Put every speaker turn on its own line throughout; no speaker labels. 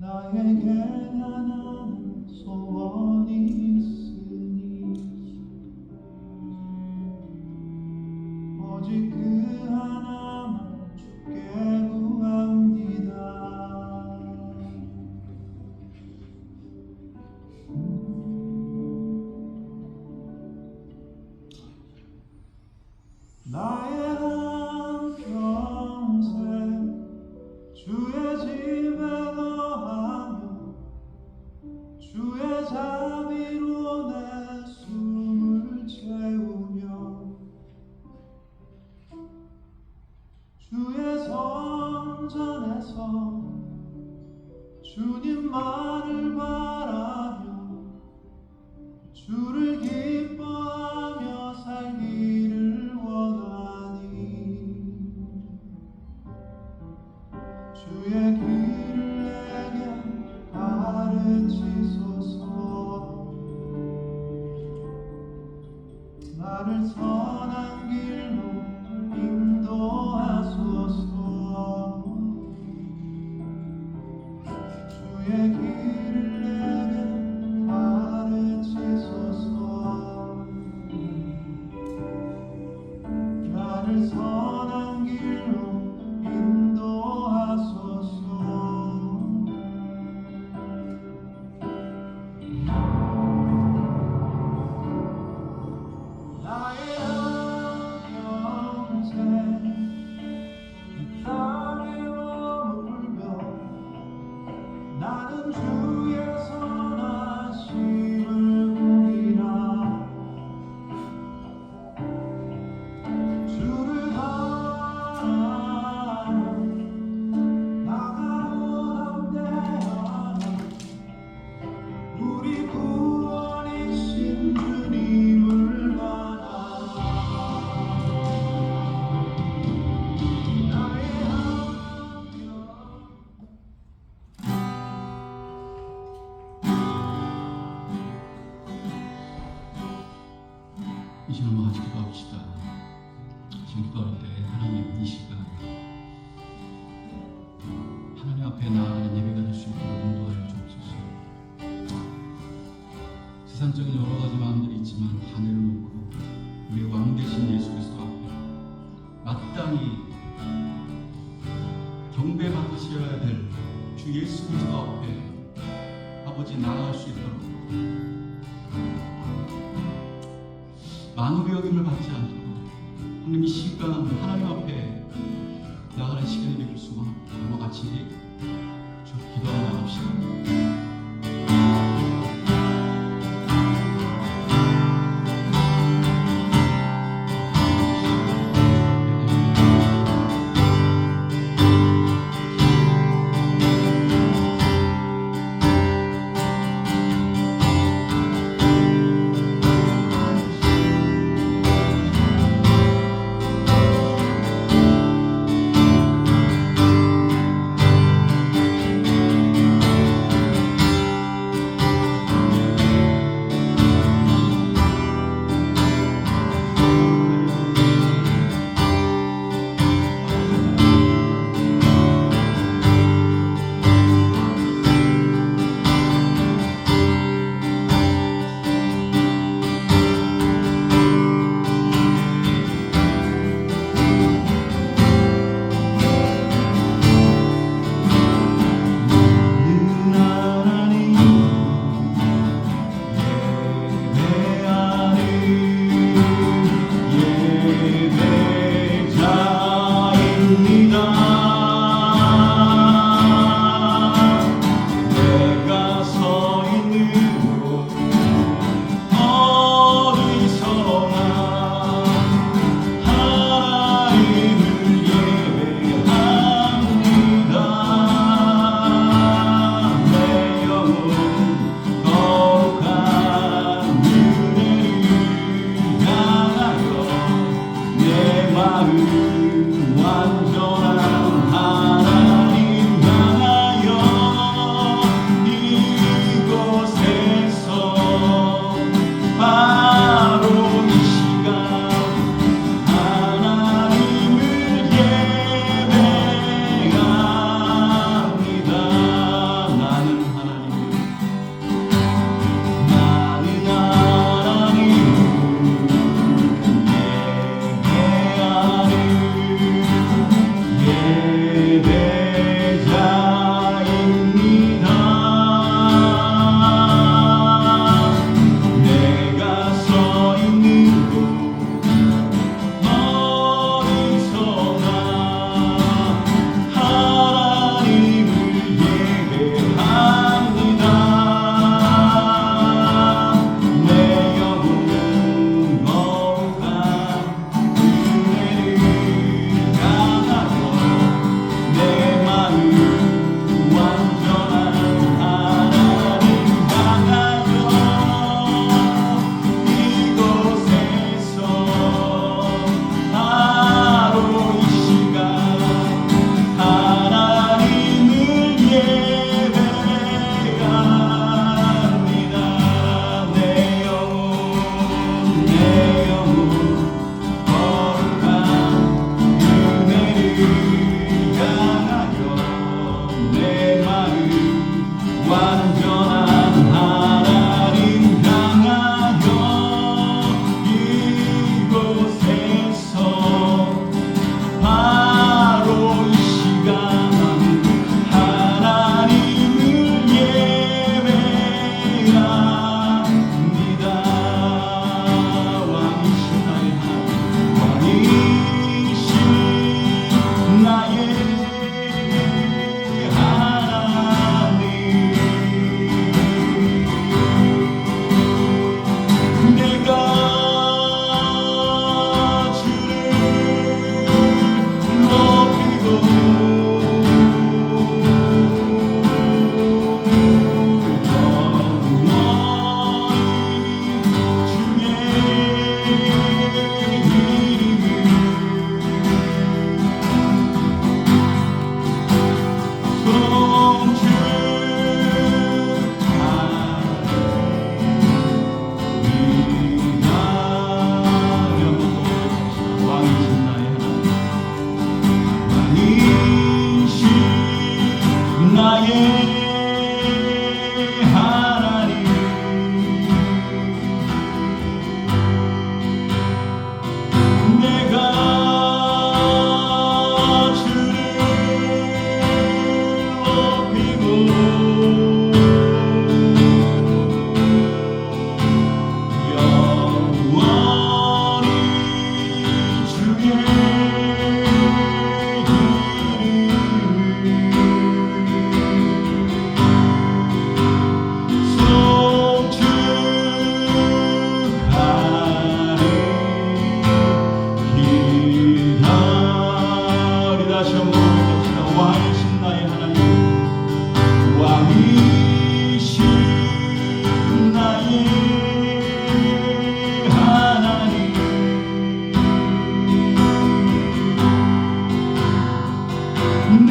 나에게 하나는 소원이 있으니 오직 그 하나만 주께 구합니다. 나의 한평생 주의 집에 거하며 주의 자비로 내 숨을 채우며 주의 성전에서 주님만을 바라며 주를 기뻐하며 살기를 원하니 주의 길을 내게 가르치소서. 나를 선한 길로 인도하소서. 주의 길을 내게 가르치소서. 나를 선한 길로 인도하소서. 나의 한평생 이 땅에 머물며 나는 주의 선하심을 보리라. 주를 바라는 나가고 담대하라. 우리 구원이신 주님을 바라. 나의
이 시간 한번 같이 기도합시다. 지금 기도할 때 하나님 이 시간 하나님 앞에 나아가는 예배가 될 수 있도록 인도하여 주옵소서. 세상적인 여러 가지 마음들이 있지만 다 내려놓고 우리의 왕 되신 예수 그리스도 앞에 마땅히 경배 받으셔야 될 주 예수 그리스도 앞에 아버지 나아갈 수 있도록 만우의 여김을 받지 않도록 하나님 이 시간 하나님 앞에 나아가는 시간이 되길 소망합니다. 한번 같이 기도하러 나갑시다.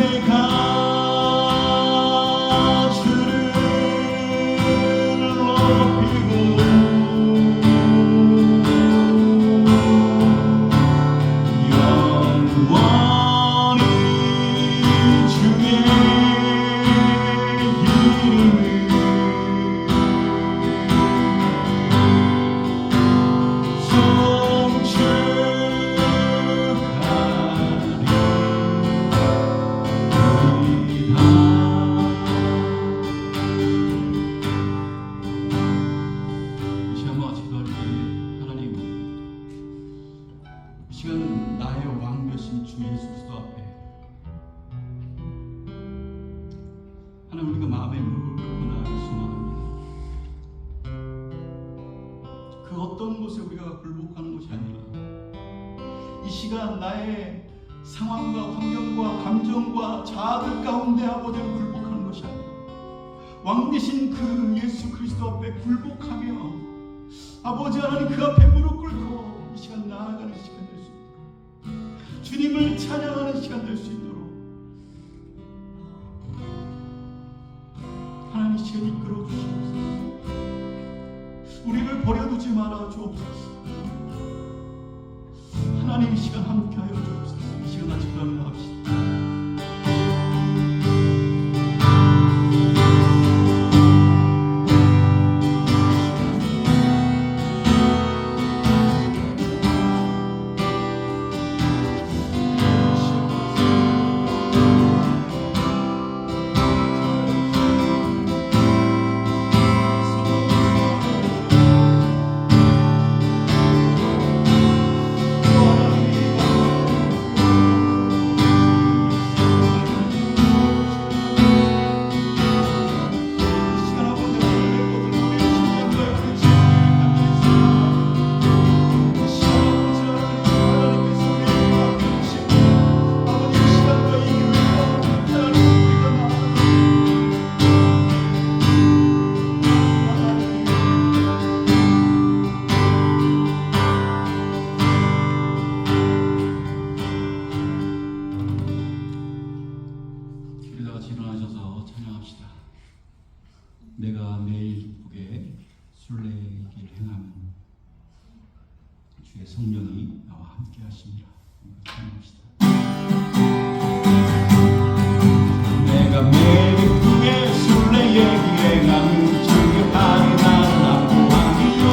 내가 주를 높이고 영원히 주의 이름을 시간 나의 왕 되신 주 예수 그리스도 앞에 하나님 우리가 마음에 무릎 꿇고 나아갈 소망합니다. 그 어떤 곳에 우리가 굴복하는 것이 아니라 이 시간 나의 상황과 환경과 감정과 자아들 가운데 아버지를 굴복하는 것이 아니라 왕 되신 그 예수 그리스도 앞에 굴복하며 아버지 하나님 그 앞에 무릎 꿇고 이 시간 나아가는 시간 될 수 있도록 주님을 찬양하는 시간 될 수 있도록 하나님 이 시간 이끌어 주시옵소서. 우리를 버려두지 말아 주옵소서. 하나님 이 시간 함께하여 주옵소서. 이 시간 같이 기도합시다. 내가 매일 기쁘게 순례의 길 행하면 주의 성령이 나와 함께 하시니라. 찬양합시다. 내가 매일 기쁘게 순례의 길 행하면 주의 발이 나를 안보하니요.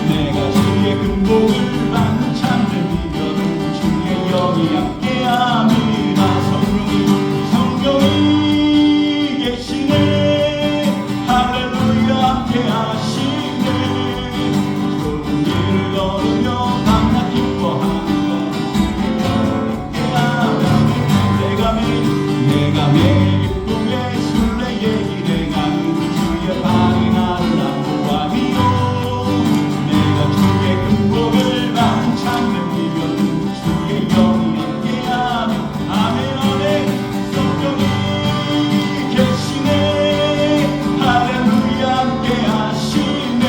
내가 주의 근복을 받는 참된 비결은 주의 영이 함께함이라. 성령이 계시네. 할렐루야 함께하시네. 좋은 길을 걸으며 밤낮 기뻐하는 것 내가 매일 기쁘게 순례의 길에 가는 주의 발이 나를 안보하니요. 내가 주의 근복을 받은 참된 비결은 주의 영이 함께하며 아멘 아멘. 성령이 계시네. 할렐루야 함께하시네.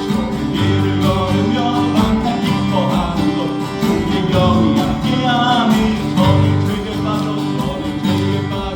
좋은 길을 걸으며 밤낮 기뻐하는 것 주의 영이 함께하니. 저는 죄에 빠져 저는 죄에 빠져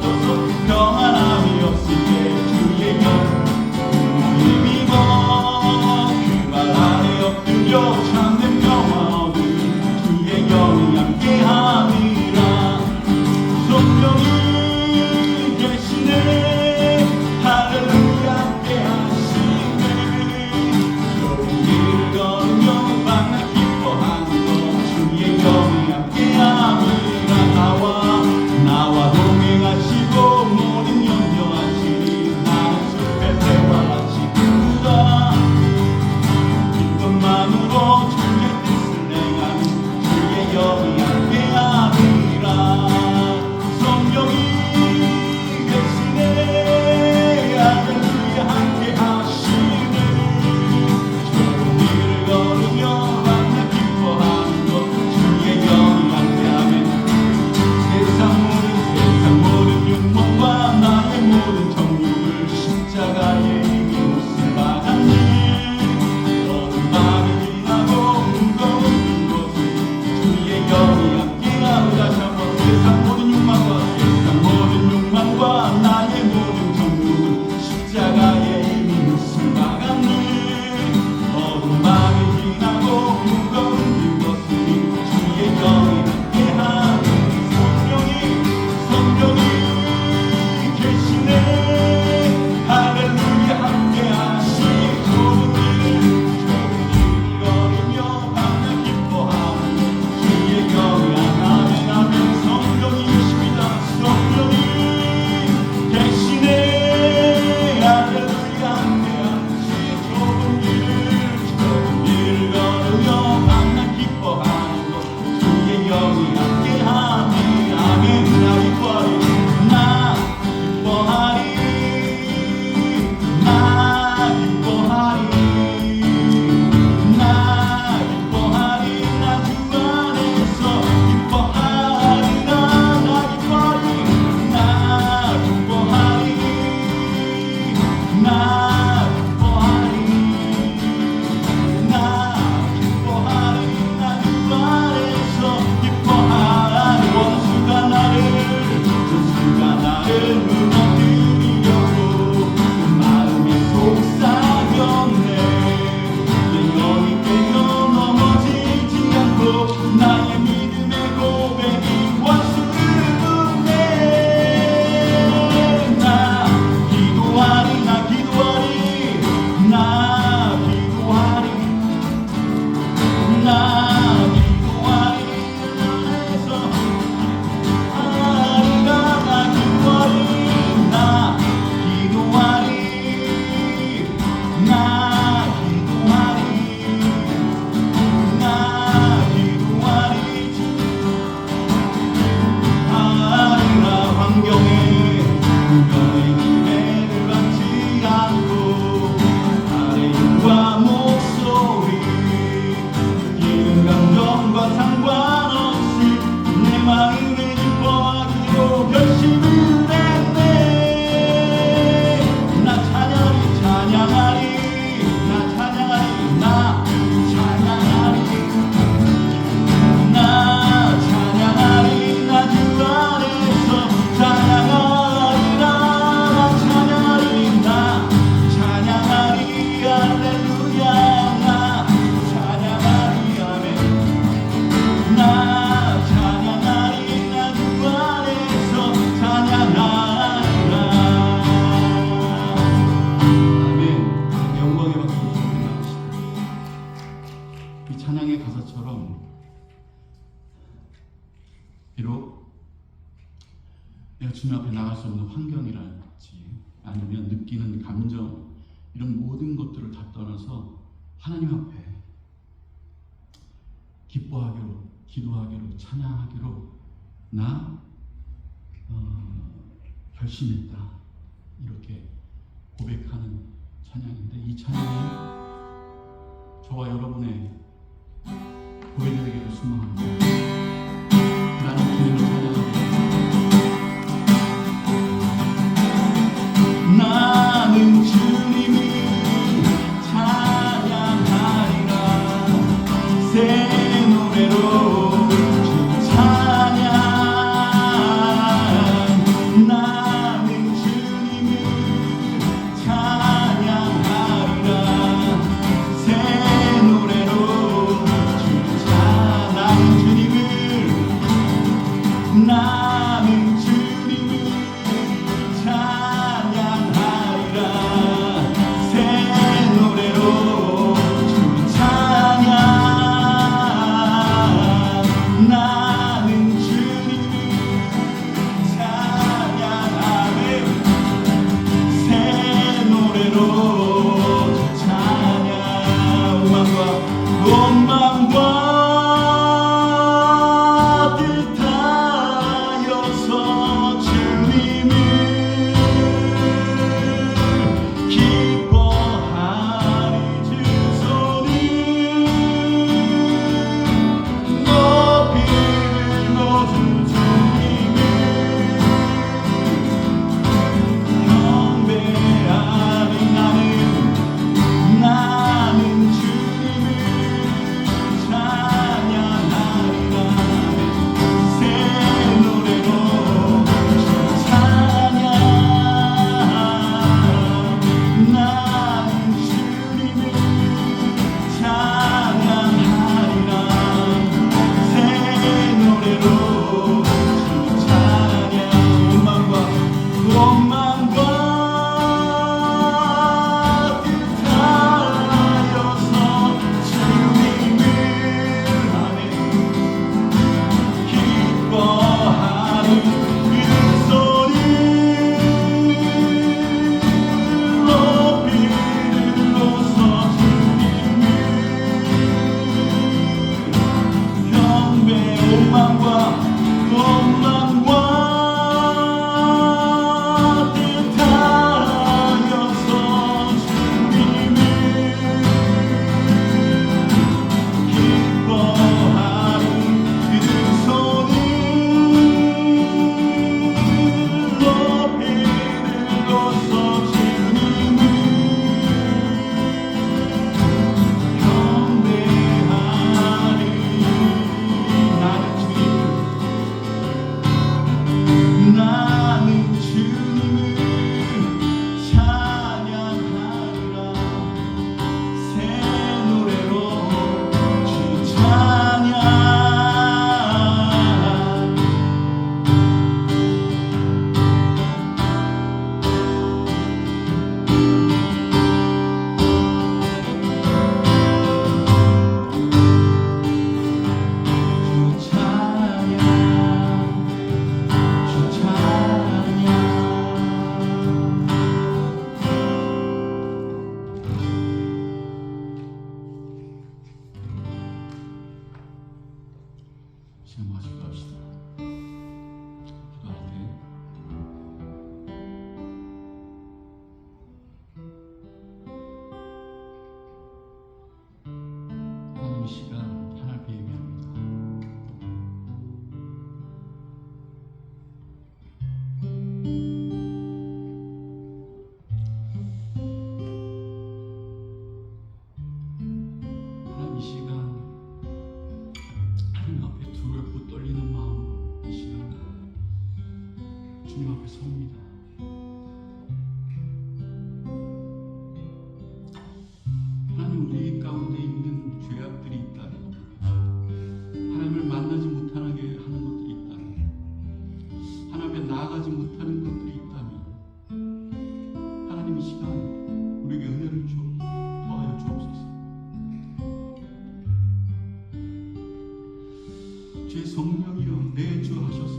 내가 주님 앞에 나갈 수 없는 환경이랄지 아니면 느끼는 감정 이런 모든 것들을 다 떠나서 하나님 앞에 기뻐하기로 기도하기로 찬양하기로 나 결심했다 이렇게 고백하는 찬양인데 이 찬양이 저와 여러분의 고백이 되기를 소망합니다. 나는 주님을 찬양합니다. 나는 주님을 찬양하리라 새 노래로 주 찬양 나는 주님을 찬양하리라 새 노래로 주 찬양 나는 주님을 찬양하리라 새 노래로 주 찬양 나는 주님을 찬양하네 새 노래로 주 찬양 음악과 시간 마시고 합시다. 기도할 때 하나님 이 시간 하나님 앞에 예배합니다. 하나님 이 시간 하나님 앞에 두렵고 떨리는 마음으로 이 시간 주님 앞에 섭니다. 하나님 우리 가운데 있는 죄악들이 있다면 하나님을 만나지 못하게 하는 것들이 있다면 하나님 앞에 나아가지 못하는 것들이 있다면 하나님 이 시간 우리에게 은혜를 더하여 주옵소서. 주의 성령이여 내주하셔서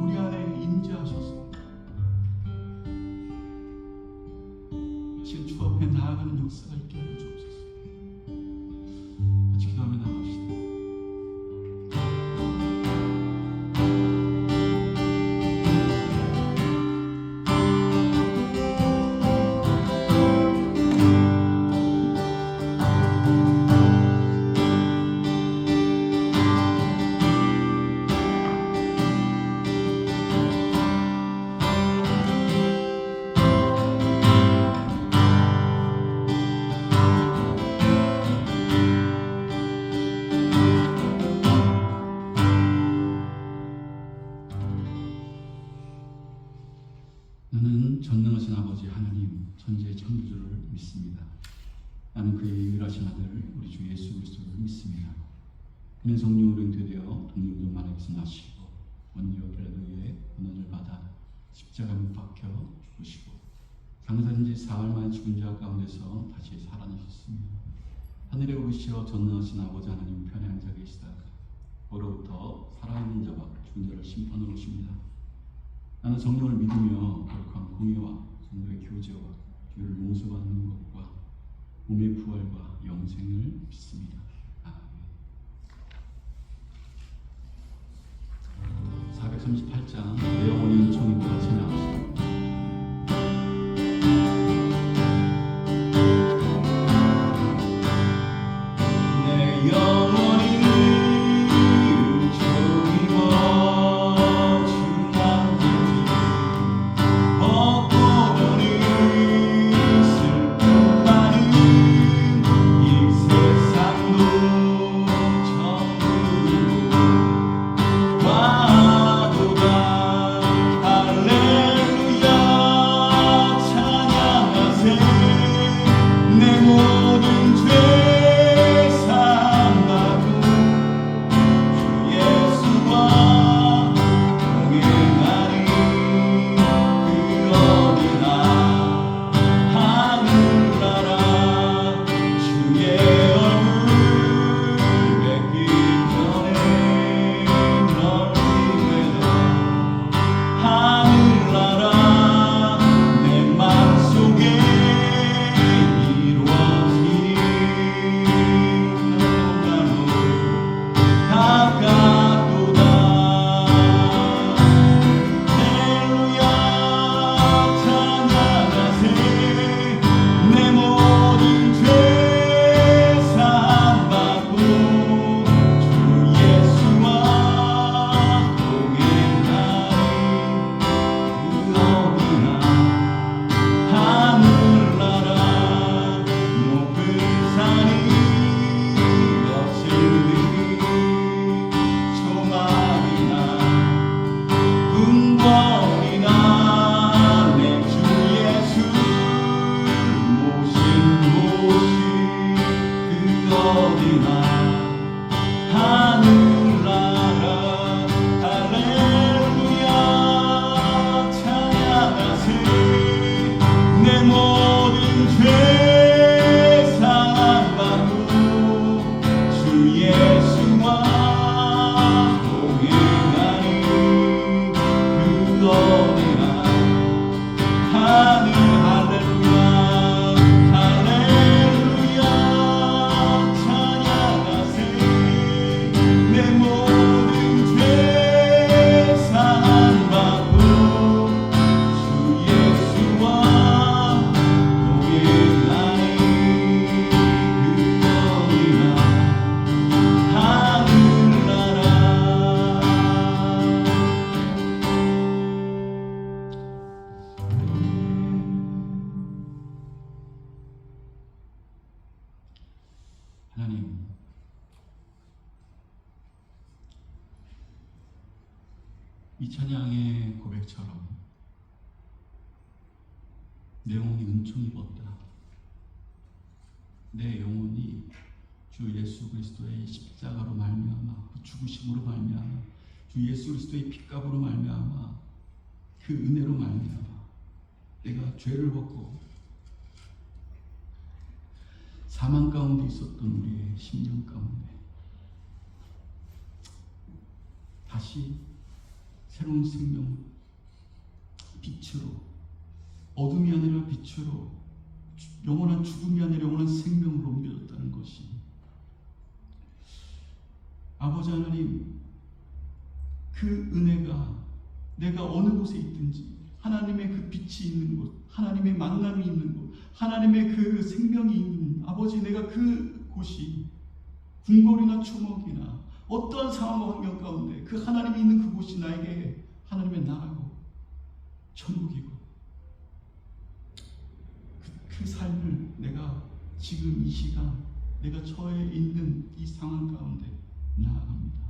우리 안에 임재하셔서 나는 전능하신 아버지 하나님 천지의 창조주를 믿습니다. 나는 그의 유일하신 아들 우리 주 예수 그리스도를 믿습니다. 그는 성령으로 잉태되어 동정종 마귀에서 나시고 원리와 빌라도의 고난을 받아 십자가에 못 박혀 죽으시고 장사된 지 사흘 만에 죽은 자 가운데서 다시 살아나셨습니다. 하늘에 오르시어 전능하신 아버지 하나님 편에 앉아 계시다가 거로부터 살아있는 자와 죽은 자를 심판하러 오십니다. 나는 성령을 믿으며 거룩한 공의와 성도의 교제와 죄를 용서받는 것과 몸의 부활과 영생을 믿습니다. 아멘. 438장 내 영혼이 은총이고 같이 나갑시다. 하나님, 이 찬양의 고백처럼 내 영혼이 은총 입었다. 내 영혼이 주 예수 그리스도의 십자가로 말미암아 그 죽으심으로 말미암아 주 예수 그리스도의 핏값으로 말미암아 그 은혜로 말미암아 내가 죄를 벗고 사망 가운데 있었던 우리의 심령 가운데 다시 새로운 생명, 빛으로, 어둠이 아니라 빛으로, 영원한 죽음이 아니라 영원한 생명으로 옮겨졌다는 것이, 아버지 하나님, 그 은혜가 내가 어느 곳에 있든지 하나님의 그 빛이 있는 곳, 하나님의 만남이 있는 곳, 하나님의 그 생명이 있는, 아버지, 내가 그 곳이 궁궐이나 추목이나 어떠한 상황과 환경 가운데 그 하나님이 있는 그곳이 나에게 하나님의 나라고 천국이고, 그 삶을 내가 지금 이 시간 내가 처해 있는 이 상황 가운데 나아갑니다.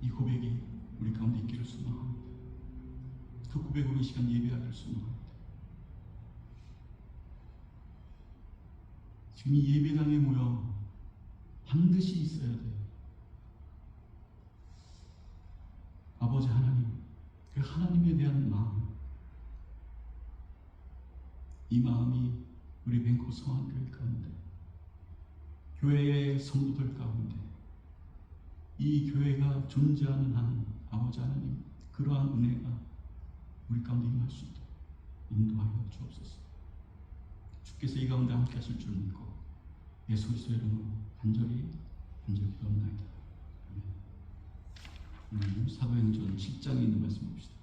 이 고백이 우리 가운데 있기를 소망합니다. 그 고백으로 이 시간 예배하기를 소망합니다. 지금 이 예배당에 모여 반드시 있어야 돼요. 아버지 하나님, 그 하나님에 대한 마음, 이 마음이 우리 뱅코 성안교회 가운데, 교회의 성도들 가운데, 이 교회가 존재하는 한 아버지 하나님, 그러한 은혜가 우리 가운데 임할 수 있도록 인도하여 주옵소서. 주께서 이 가운데 함께 하실 줄 믿고 예수 그리스도의 이름으로 간절히 기도합나이다. 오늘 사도행전 7장에 있는 말씀 봅시다.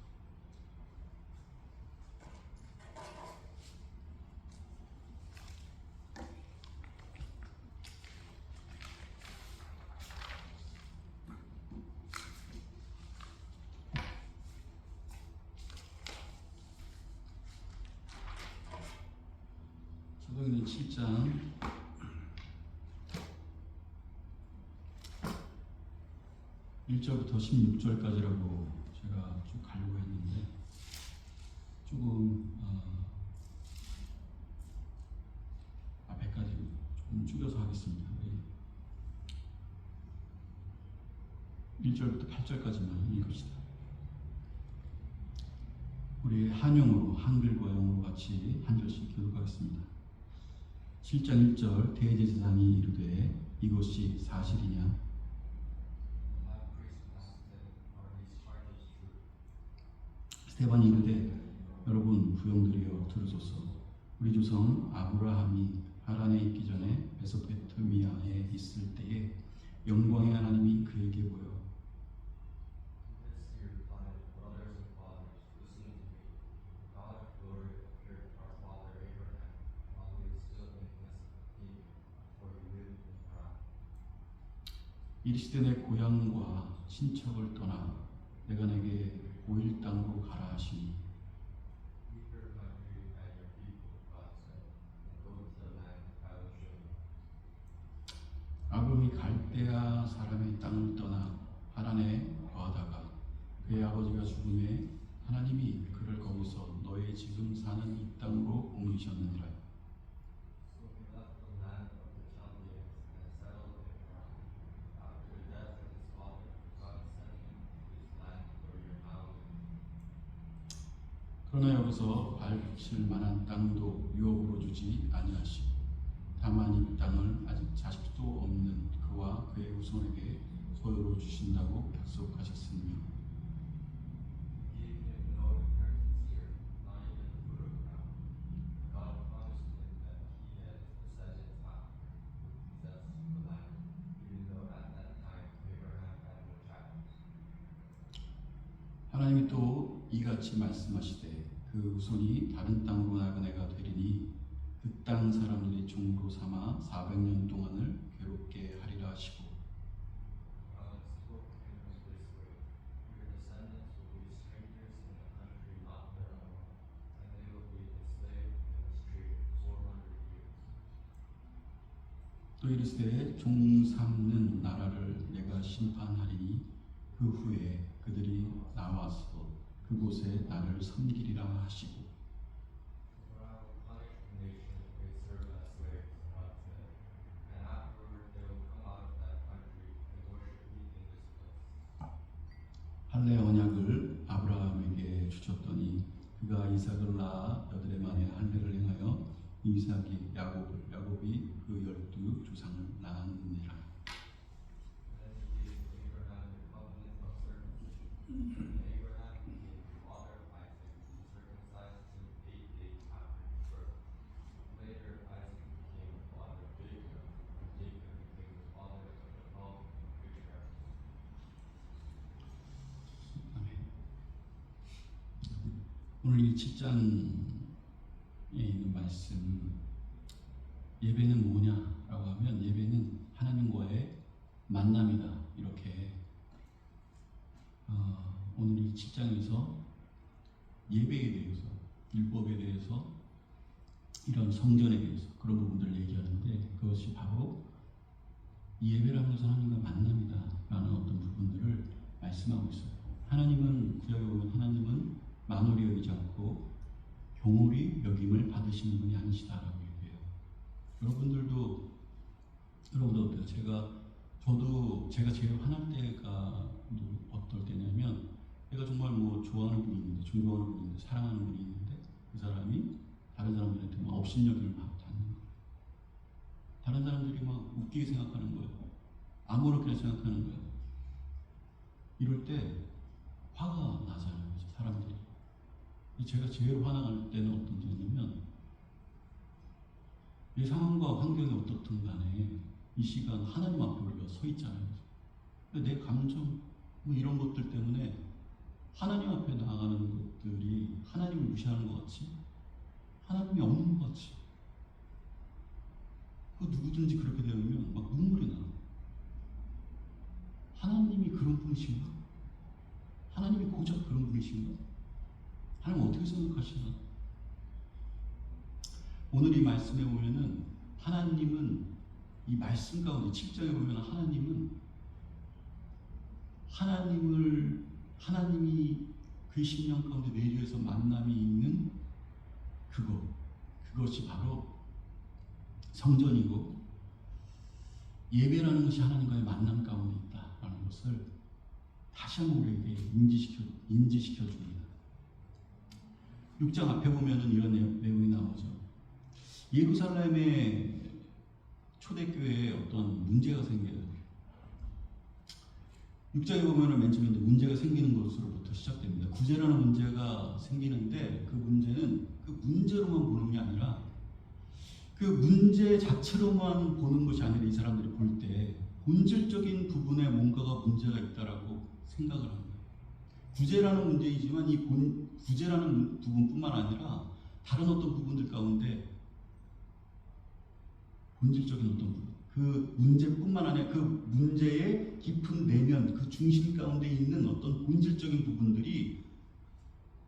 사도행전 7장 1절부터 16절까지라고 제가 쭉 가려고 했는데 조금 앞에까지 조금 줄여서 하겠습니다. 1절부터 8절까지만 읽읍시다. 우리 한영으로, 한글과 영어로 같이 한 절씩 교독하겠습니다. 7장 1절. 대제사장이 이르되 이것이 사실이냐? 스데반이 이르되 여러분 부형들이여 들으소서. 우리 조상 아브라함이 하란에 있기 전에 메소포타미아에 있을 때에 영광의 하나님이 그에게 보여 이르시되 내 고향과 친척을 떠나 내가 내게 보일 땅으로 가라 하시니 아브람이 갈대아 사람의 땅을 떠나 하란에 거하다가 그의 아버지가 죽음에 하나님이 그를 거기서 너의 지금 사는 이 땅으로 옮기셨느니라. 그러나 여기서 밟힐 만한 땅도 유업으로 주지 아니하시고 다만 이 땅을 아직 자식도 없는 그와 그의 후손에게 소유로 주신다고 약속하셨으며 하나님이 또 이같이 말씀하시되 그 후손이 다른 땅으로 나그네가 되리니 그 땅 사람들이 종으로 삼아 400년 동안을 괴롭게 하리라 하시고 또 이르시되 종 삼는 나라를 내가 심판하리니 그 후에 그들이 나와서 그곳에 나를 섬기리라 하시고 할례 언약을 아브라함에게 주셨더니 그가 이삭을 낳아 여드레 만에 할례를 행하여 이삭이 야곱이 그 12조상을 낳았느니라. 오늘 이 7장에 있는 말씀, 예배는 뭐냐라고 하면 예배는 하나님과의 만남이다. 이렇게 오늘 이 7장에서 예배에 대해서, 율법에 대해서, 이런 성전에 대해서 그런 부분들을 얘기하는데 그것이 바로 이 예배라는 것은 하나님과 만남이다 라는 어떤 부분들을 말씀하고 있어요. 하나님은 구약에 보면 하나님은 만홀히 여기지 않고 경홀히 여김을 받으시는 분이 아니시다라고 얘기해요. 여러분도 어때요? 제가 제일 화날 때가 어떨 때냐면 내가 정말 뭐 좋아하는 분이 있는데, 존경하는 분이 있는데, 사랑하는 분이 있는데 그 사람이 다른 사람들한테 막 업신여김을 받는 거예요. 다른 사람들이 막 웃기게 생각하는 거예요. 아무렇게나 생각하는 거예요. 이럴 때 화가 나잖아요, 사람들이. 제가 제일 화나갈 때는 어떤 때냐면 이 상황과 환경이 어떻든 간에 이 시간 하나님 앞에 우리가 서 있잖아요. 내 감정 뭐 이런 것들 때문에 하나님 앞에 나아가는 것들이 하나님을 무시하는 것 같이, 하나님이 없는 것 같이, 그 누구든지 그렇게 되면 막 눈물이 나. 하나님이 그런 분이신가? 하나님이 고작 그런 분이신가? 하나님 어떻게 생각하시나? 오늘 이 말씀에 보면은 하나님은 이 말씀 가운데 7장에 보면 하나님이 그 심령 가운데 내주에서 만남이 있는 그것이 바로 성전이고 예배라는 것이 하나님과의 만남 가운데 있다라는 것을 다시 한번 우리에게 인지시켜 줍니다. 6장 앞에 보면은 이런 내용이 나오죠. 예루살렘의 초대교회에 어떤 문제가 생겨요. 6장에 보면은 맨 처음에 문제가 생기는 것으로부터 시작됩니다. 구제라는 문제가 생기는데 그 문제는 그 문제로만 보는 게 아니라 그 문제 자체로만 보는 것이 아니라 이 사람들이 볼 때 본질적인 부분에 뭔가가 문제가 있다라고 생각을 합니다. 구제라는 문제이지만 이 구제라는 부분뿐만 아니라 다른 어떤 부분들 가운데 본질적인 어떤 부분, 그 문제뿐만 아니라 그 문제의 깊은 내면, 그 중심 가운데 있는 어떤 본질적인 부분들이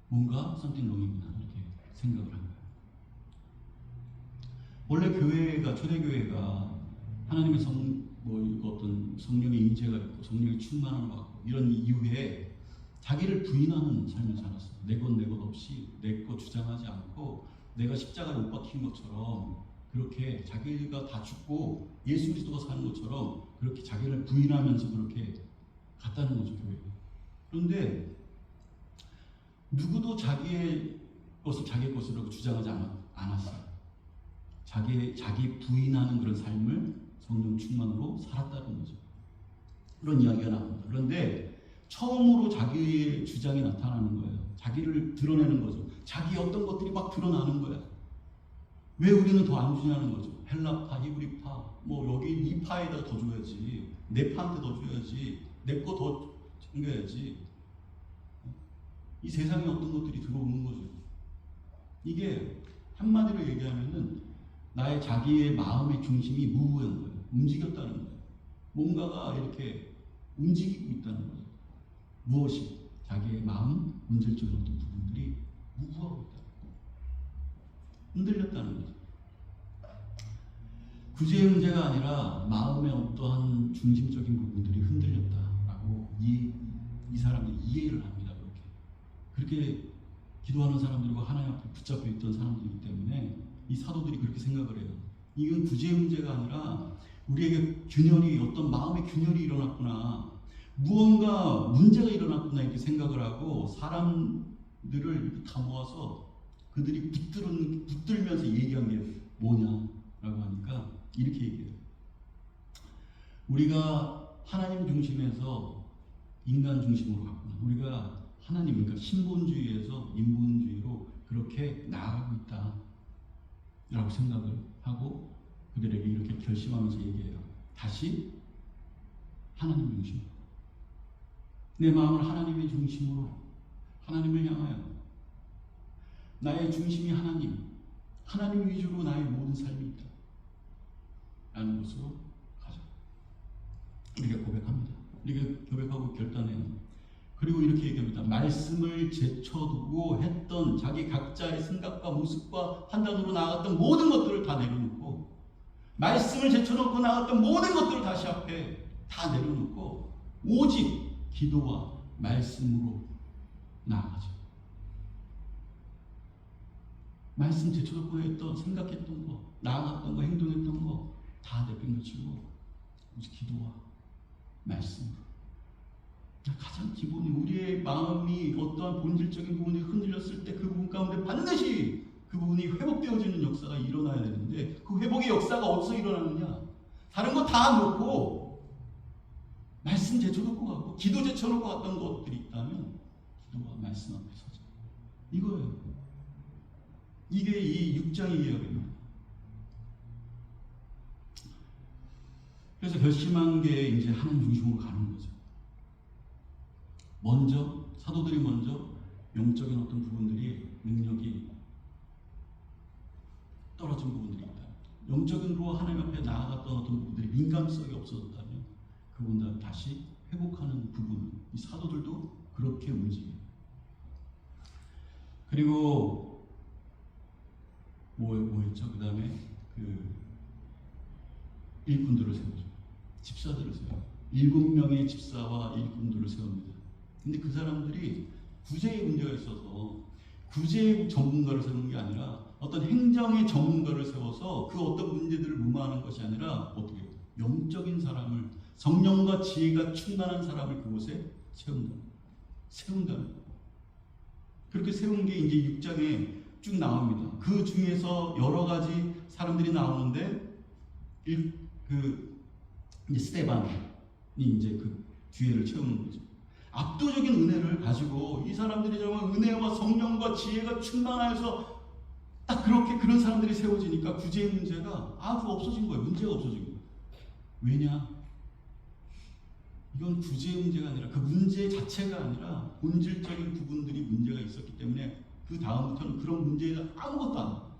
뭔가 something wrong이구나 이렇게 생각을 합니다. 원래 초대교회가 하나님의 어떤 성령의 임재가 있고 성령의 충만함을 받고 이런 이후에 자기를 부인하는 삶을 살았어요. 내 것 없이 내 것 주장하지 않고 내가 십자가에 못 박힌 것처럼 그렇게 자기가 다 죽고 예수 그리스도가 사는 것처럼 그렇게 자기를 부인하면서 그렇게 갔다는 거죠, 교회가. 그런데 누구도 자기의 것을 자기 것으로 주장하지 않았어요. 자기 부인하는 그런 삶을 성령 충만으로 살았다는 거죠. 그런 이야기가 나옵니다. 그런데 처음으로 자기의 주장이 나타나는 거예요. 자기를 드러내는 거죠. 자기 어떤 것들이 막 드러나는 거야. 왜 우리는 더 안 주냐는 거죠. 헬라파, 히브리파, 뭐 여기 이 파에다 더 줘야지, 내 파한테 더 줘야지, 내 거 더 챙겨야지. 이 세상에 어떤 것들이 들어오는 거죠. 이게 한마디로 얘기하면은 자기의 마음의 중심이 무브한 거예요. 움직였다는 거예요. 뭔가가 이렇게 움직이고 있다는 거예요. 무엇이? 자기의 마음, 본질적인 어떤 부분들이 무브하고 있다. 흔들렸다는 거죠. 구제의 문제가 아니라 마음의 어떠한 중심적인 부분들이 흔들렸다라고 이 사람이 이해를 합니다. 그렇게 기도하는 사람들과 하나님 앞에 붙잡혀 있던 사람들이기 때문에 이 사도들이 그렇게 생각을 해요. 이건 구제의 문제가 아니라 우리에게 어떤 마음의 균열이 일어났구나, 무언가 문제가 일어났구나 이렇게 생각을 하고 사람들을 다 모아서 그들이 붙들면서 얘기한 게 뭐냐라고 하니까 이렇게 얘기해요. 우리가 하나님 중심에서 인간 중심으로 갔구나. 우리가 하나님, 그러니까 신본주의에서 인본주의로 그렇게 나아가고 있다라고 생각을 하고 그들에게 이렇게 결심하면서 얘기해요. 다시 하나님 중심으로, 내 마음을 하나님의 중심으로, 하나님을 향하여 나의 중심이 하나님 위주로 나의 모든 삶이 있다 라는 것으로 가자. 우리가 고백합니다. 우리가 고백하고 결단해요. 그리고 이렇게 얘기합니다. 말씀을 제쳐두고 했던 자기 각자의 생각과 모습과 판단으로 나아갔던 모든 것들을 다 내려놓고, 말씀을 제쳐놓고 나갔던 모든 것들을 다시 앞에 다 내려놓고 오직 기도와 말씀으로 나아가죠. 말씀 제쳐놓고 했던, 생각했던 거, 나아갔던 거, 행동했던 거 다 내팽개치고 오직 기도와 말씀으로. 가장 기본이, 우리의 마음이 어떠한 본질적인 부분이 흔들렸을 때 그 부분 가운데 반드시 그 부분이 회복되어지는 역사가 일어나야 되는데, 그 회복의 역사가 어디서 일어나느냐? 다른 거 다 놓고 말씀 제쳐놓고 가고 기도 제쳐놓고 갔던 것들이 있다면 기도와 말씀 앞에 서자. 이거예요. 이게 이 6장의 이야기입니다. 그래서 결심한 게 이제 하나님 중심으로 가는 거죠. 먼저 사도들이 먼저 영적인 어떤 부분들이, 능력이 떨어진 부분들이 있다. 영적인으로 하나님 앞에 나아갔던 어떤 부분들이 민감성이 없어졌다면 그 부분들 다시 회복하는 부분, 이 사도들도 그렇게 움직여요. 그리고 뭐였죠? 그 다음에 그 일꾼들을 세우죠. 집사들을 세워요. 7명의 집사와 일꾼들을 세웁니다. 근데 그 사람들이 구제의 문제가 있어서 구제의 전문가를 세우는 게 아니라 어떤 행정의 전문가를 세워서 그 어떤 문제들을 무마하는 것이 아니라 어떻게 영적인 사람을, 성령과 지혜가 충만한 사람을 그곳에 세운다는 그렇게 세운 게 이제 6장에 쭉 나옵니다. 그 중에서 여러 가지 사람들이 나오는데 이제 스데반이 이제 그 뒤에를 채우는 거죠. 압도적인 은혜를 가지고 이 사람들이 정말 은혜와 성령과 지혜가 충만해서 딱 그렇게 그런 사람들이 세워지니까 구제의 문제가 아주 없어진 거예요. 문제가 없어진 거예요. 왜냐? 이건 구제의 문제가 아니라, 그 문제 자체가 아니라 본질적인 부분들이 문제가 있었기 때문에 그 다음부터는 그런 문제가 아무것도 안 나와요.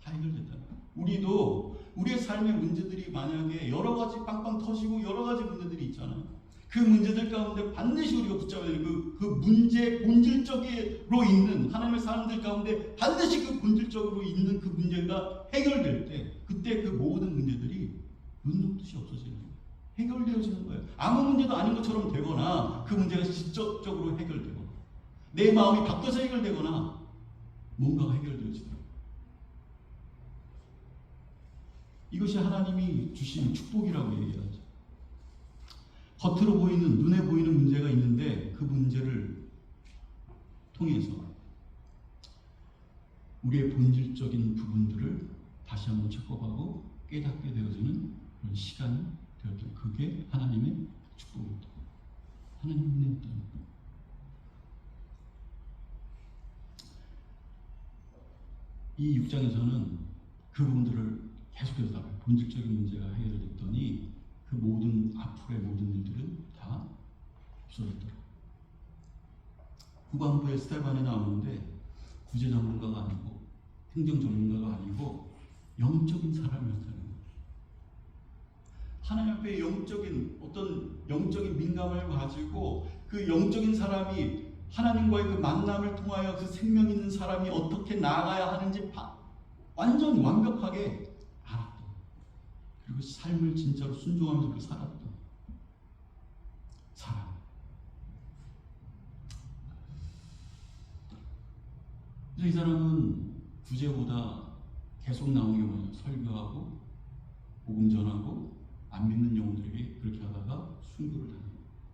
다 해결됐다. 우리도 우리의 삶의 문제들이 만약에 여러 가지 빵빵 터지고 여러 가지 문제들이 있잖아요. 그 문제들 가운데 반드시 우리가 붙잡아야 되는 그 문제 본질적으로 있는 하나님의 사람들 가운데 반드시 그 본질적으로 있는 그 문제가 해결될 때, 그때 그 모든 문제들이 눈 녹듯이 없어지는 거예요. 해결되어지는 거예요. 아무 문제도 아닌 것처럼 되거나 그 문제가 직접적으로 해결되거나 내 마음이 바뀌어서 해결되거나 뭔가가 해결되어지더라고요. 이것이 하나님이 주신 축복이라고 얘기하죠. 겉으로 보이는, 눈에 보이는 문제가 있는데 그 문제를 통해서 우리의 본질적인 부분들을 다시 한번 체크하고 깨닫게 되어지는 그런 시간이 되었던, 그게 하나님의 축복입니다. 하나님의 은혜였다. 이 6장에서는 그 부분들을 계속해서 나와요. 본질적인 문제가 해결됐더니 그 모든 앞으로의 모든 일들은 다 없어졌더라. 후반부에 스데반에 나오는데 구제 전문가가 아니고 행정 전문가가 아니고 영적인 사람이었다는 거예요. 하나님 앞에 영적인 어떤 영적인 민감을 가지고 그 영적인 사람이 하나님과의 그 만남을 통하여 그 생명 있는 사람이 어떻게 나아가야 하는지 완전 완벽하게 알았던, 그리고 삶을 진짜로 순종하면서 그렇게 살았던 사람. 이 사람은 구제보다 계속 나오는 게 뭐냐? 설교하고 복음 전하고 안 믿는 영혼들에게 그렇게 하다가 순교를 당해요.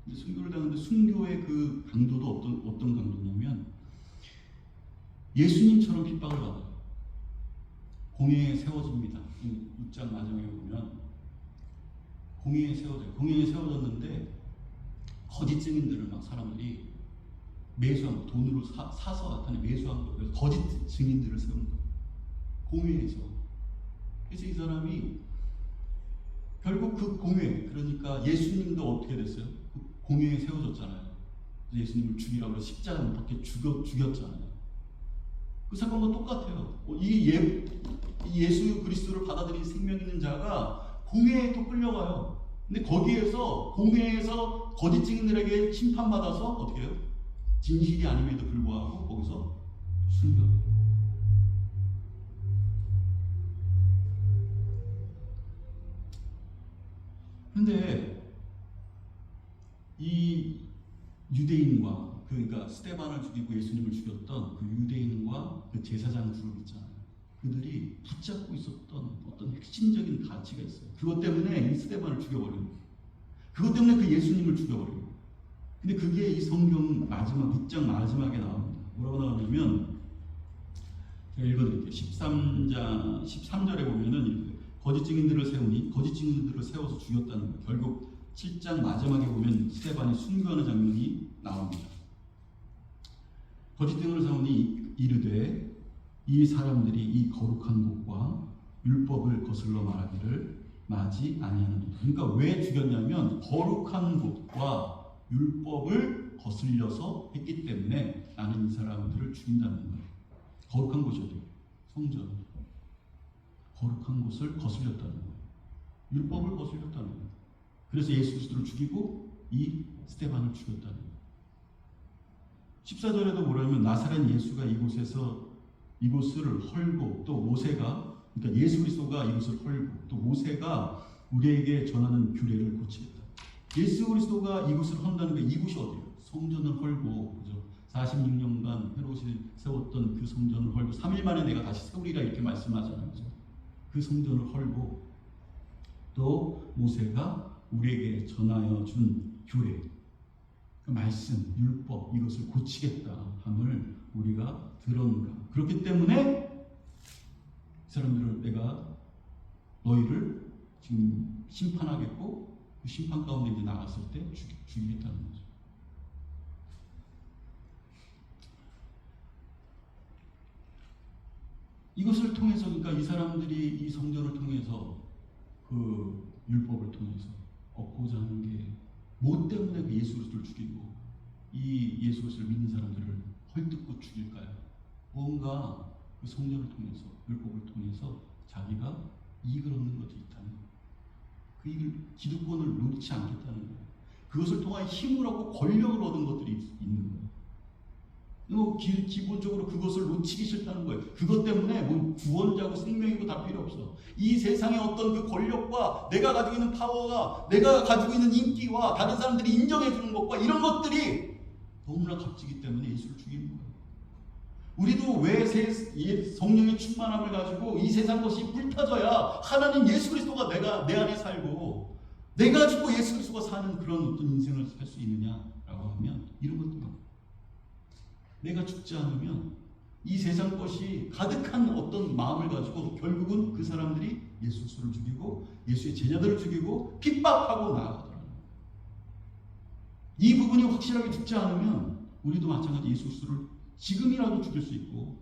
근데 순교를 당하는데 순교의 그 강도도 어떤 강도냐면 예수님처럼 핍박을 받아요. 공회에 세워집니다. 6장 마지막에 보면 공회에 세워져요. 공회에 세워졌는데 거짓 증인들을 막 사람들이 매수한, 돈으로 사서 나타내 매수한 거예요. 그래서 거짓 증인들을 세운 거예요. 공회에서. 그래서 이 사람이 결국 그 공회, 그러니까 예수님도 어떻게 됐어요? 그 공회에 세워졌잖아요. 예수님을 죽이라고 해서 십자가 못 박혀 죽였잖아요. 그 사건과 똑같아요. 이 예수 그리스도를 받아들인 생명 있는 자가 공회에 또 끌려가요. 근데 거기에서 공회에서 거짓 증인들에게 심판받아서 어떻게 해요? 진실이 아님에도 불구하고 거기서 순교. 근데 이 유대인과 그러니까 스데반을 죽이고 예수님을 죽였던 그 유대인과 그 제사장 그룹 있잖아요. 그들이 붙잡고 있었던 어떤 핵심적인 가치가 있어요. 그것 때문에 이 스데반을 죽여버린 거예요. 그것 때문에 그 예수님을 죽여버린 거예요. 근데 그게 이 성경 마지막 6장 마지막에 나옵니다. 뭐라고 나오냐면 제가 읽어드릴게요. 13절에 보면은 이렇게 거짓 증인들을 세우니 거짓 증인들을 세워서 죽였다는 거예요. 결국 7장 마지막에 보면 스데반이 순교하는 장면이 나옵니다. 거짓 증인을 세우니 이르되 이 사람들이 이 거룩한 곳과 율법을 거슬러 말하기를 마지 아니하느니라. 그러니까 왜 죽였냐면 거룩한 곳과 율법을 거슬려서 했기 때문에 나는 이 사람들을 죽인다는 거예요. 거룩한 곳이 어디예요? 성전. 거룩한 곳을 거슬렸다는 거예요. 율법을 거슬렸다는 거예요. 그래서 예수 그리스도를 죽이고 이 스데반을 죽였다는 거예요. 14절에도 뭐라면 나사렛 예수가 이곳을 헐고 또 모세가 그러니까 예수 그리스도가 이곳을 헐고 또 모세가 우리에게 전하는 규례를 고치겠다. 예수 그리스도가 이곳을 헐다는 게 이곳이 어디예요? 성전을 헐고 그죠? 46년간 헤롯이 세웠던 그 성전을 헐고 3일 만에 내가 다시 세우리라 이렇게 말씀하잖아요. 그죠? 그 성전을 헐고 또 모세가 우리에게 전하여 준 규례 그 말씀, 율법 이것을 고치겠다 함을 우리가 들었는가. 그렇기 때문에 사람들을 내가 너희를 지금 심판하겠고 그 심판 가운데 이제 나갔을 때 죽이겠다는 거죠. 이것을 통해서 그러니까 이 사람들이 이 성전을 통해서 그 율법을 통해서 얻고자 하는 게 뭐 때문에 그 예수 그리스도를 죽이고 이 예수 그리스도를 믿는 사람들을 헐뜯고 죽일까요? 뭔가 그 성전을 통해서 율법을 통해서 자기가 이익을 얻는 것이 있다는 거예요. 그 이익을 기득권을 놓지 않겠다는 거예요. 그것을 통하여 힘을 얻고 권력을 얻은 것들이 있는 거예요. 기본적으로 그것을 놓치기 싫다는 거예요. 그것 때문에 뭐 구원자고 생명이고 다 필요 없어. 이 세상의 어떤 그 권력과 내가 가지고 있는 파워가 내가 가지고 있는 인기와 다른 사람들이 인정해 주는 것과 이런 것들이 너무나 값지기 때문에 예수를 죽이는 거예요. 우리도 왜 성령의 충만함을 가지고 이 세상 것이 불타져야 하나님 예수 그리스도가 내 안에 살고 내가 죽고 예수 그리스도가 사는 그런 어떤 인생을 살 수 있느냐라고 하면 이런 것들입니다. 내가 죽지 않으면 이 세상 것이 가득한 어떤 마음을 가지고 결국은 그 사람들이 예수 그리스도를 죽이고 예수의 제자들을 죽이고 핍박하고 나아가더라고요. 이 부분이 확실하게 죽지 않으면 우리도 마찬가지 예수 그리스도를 지금이라도 죽일 수 있고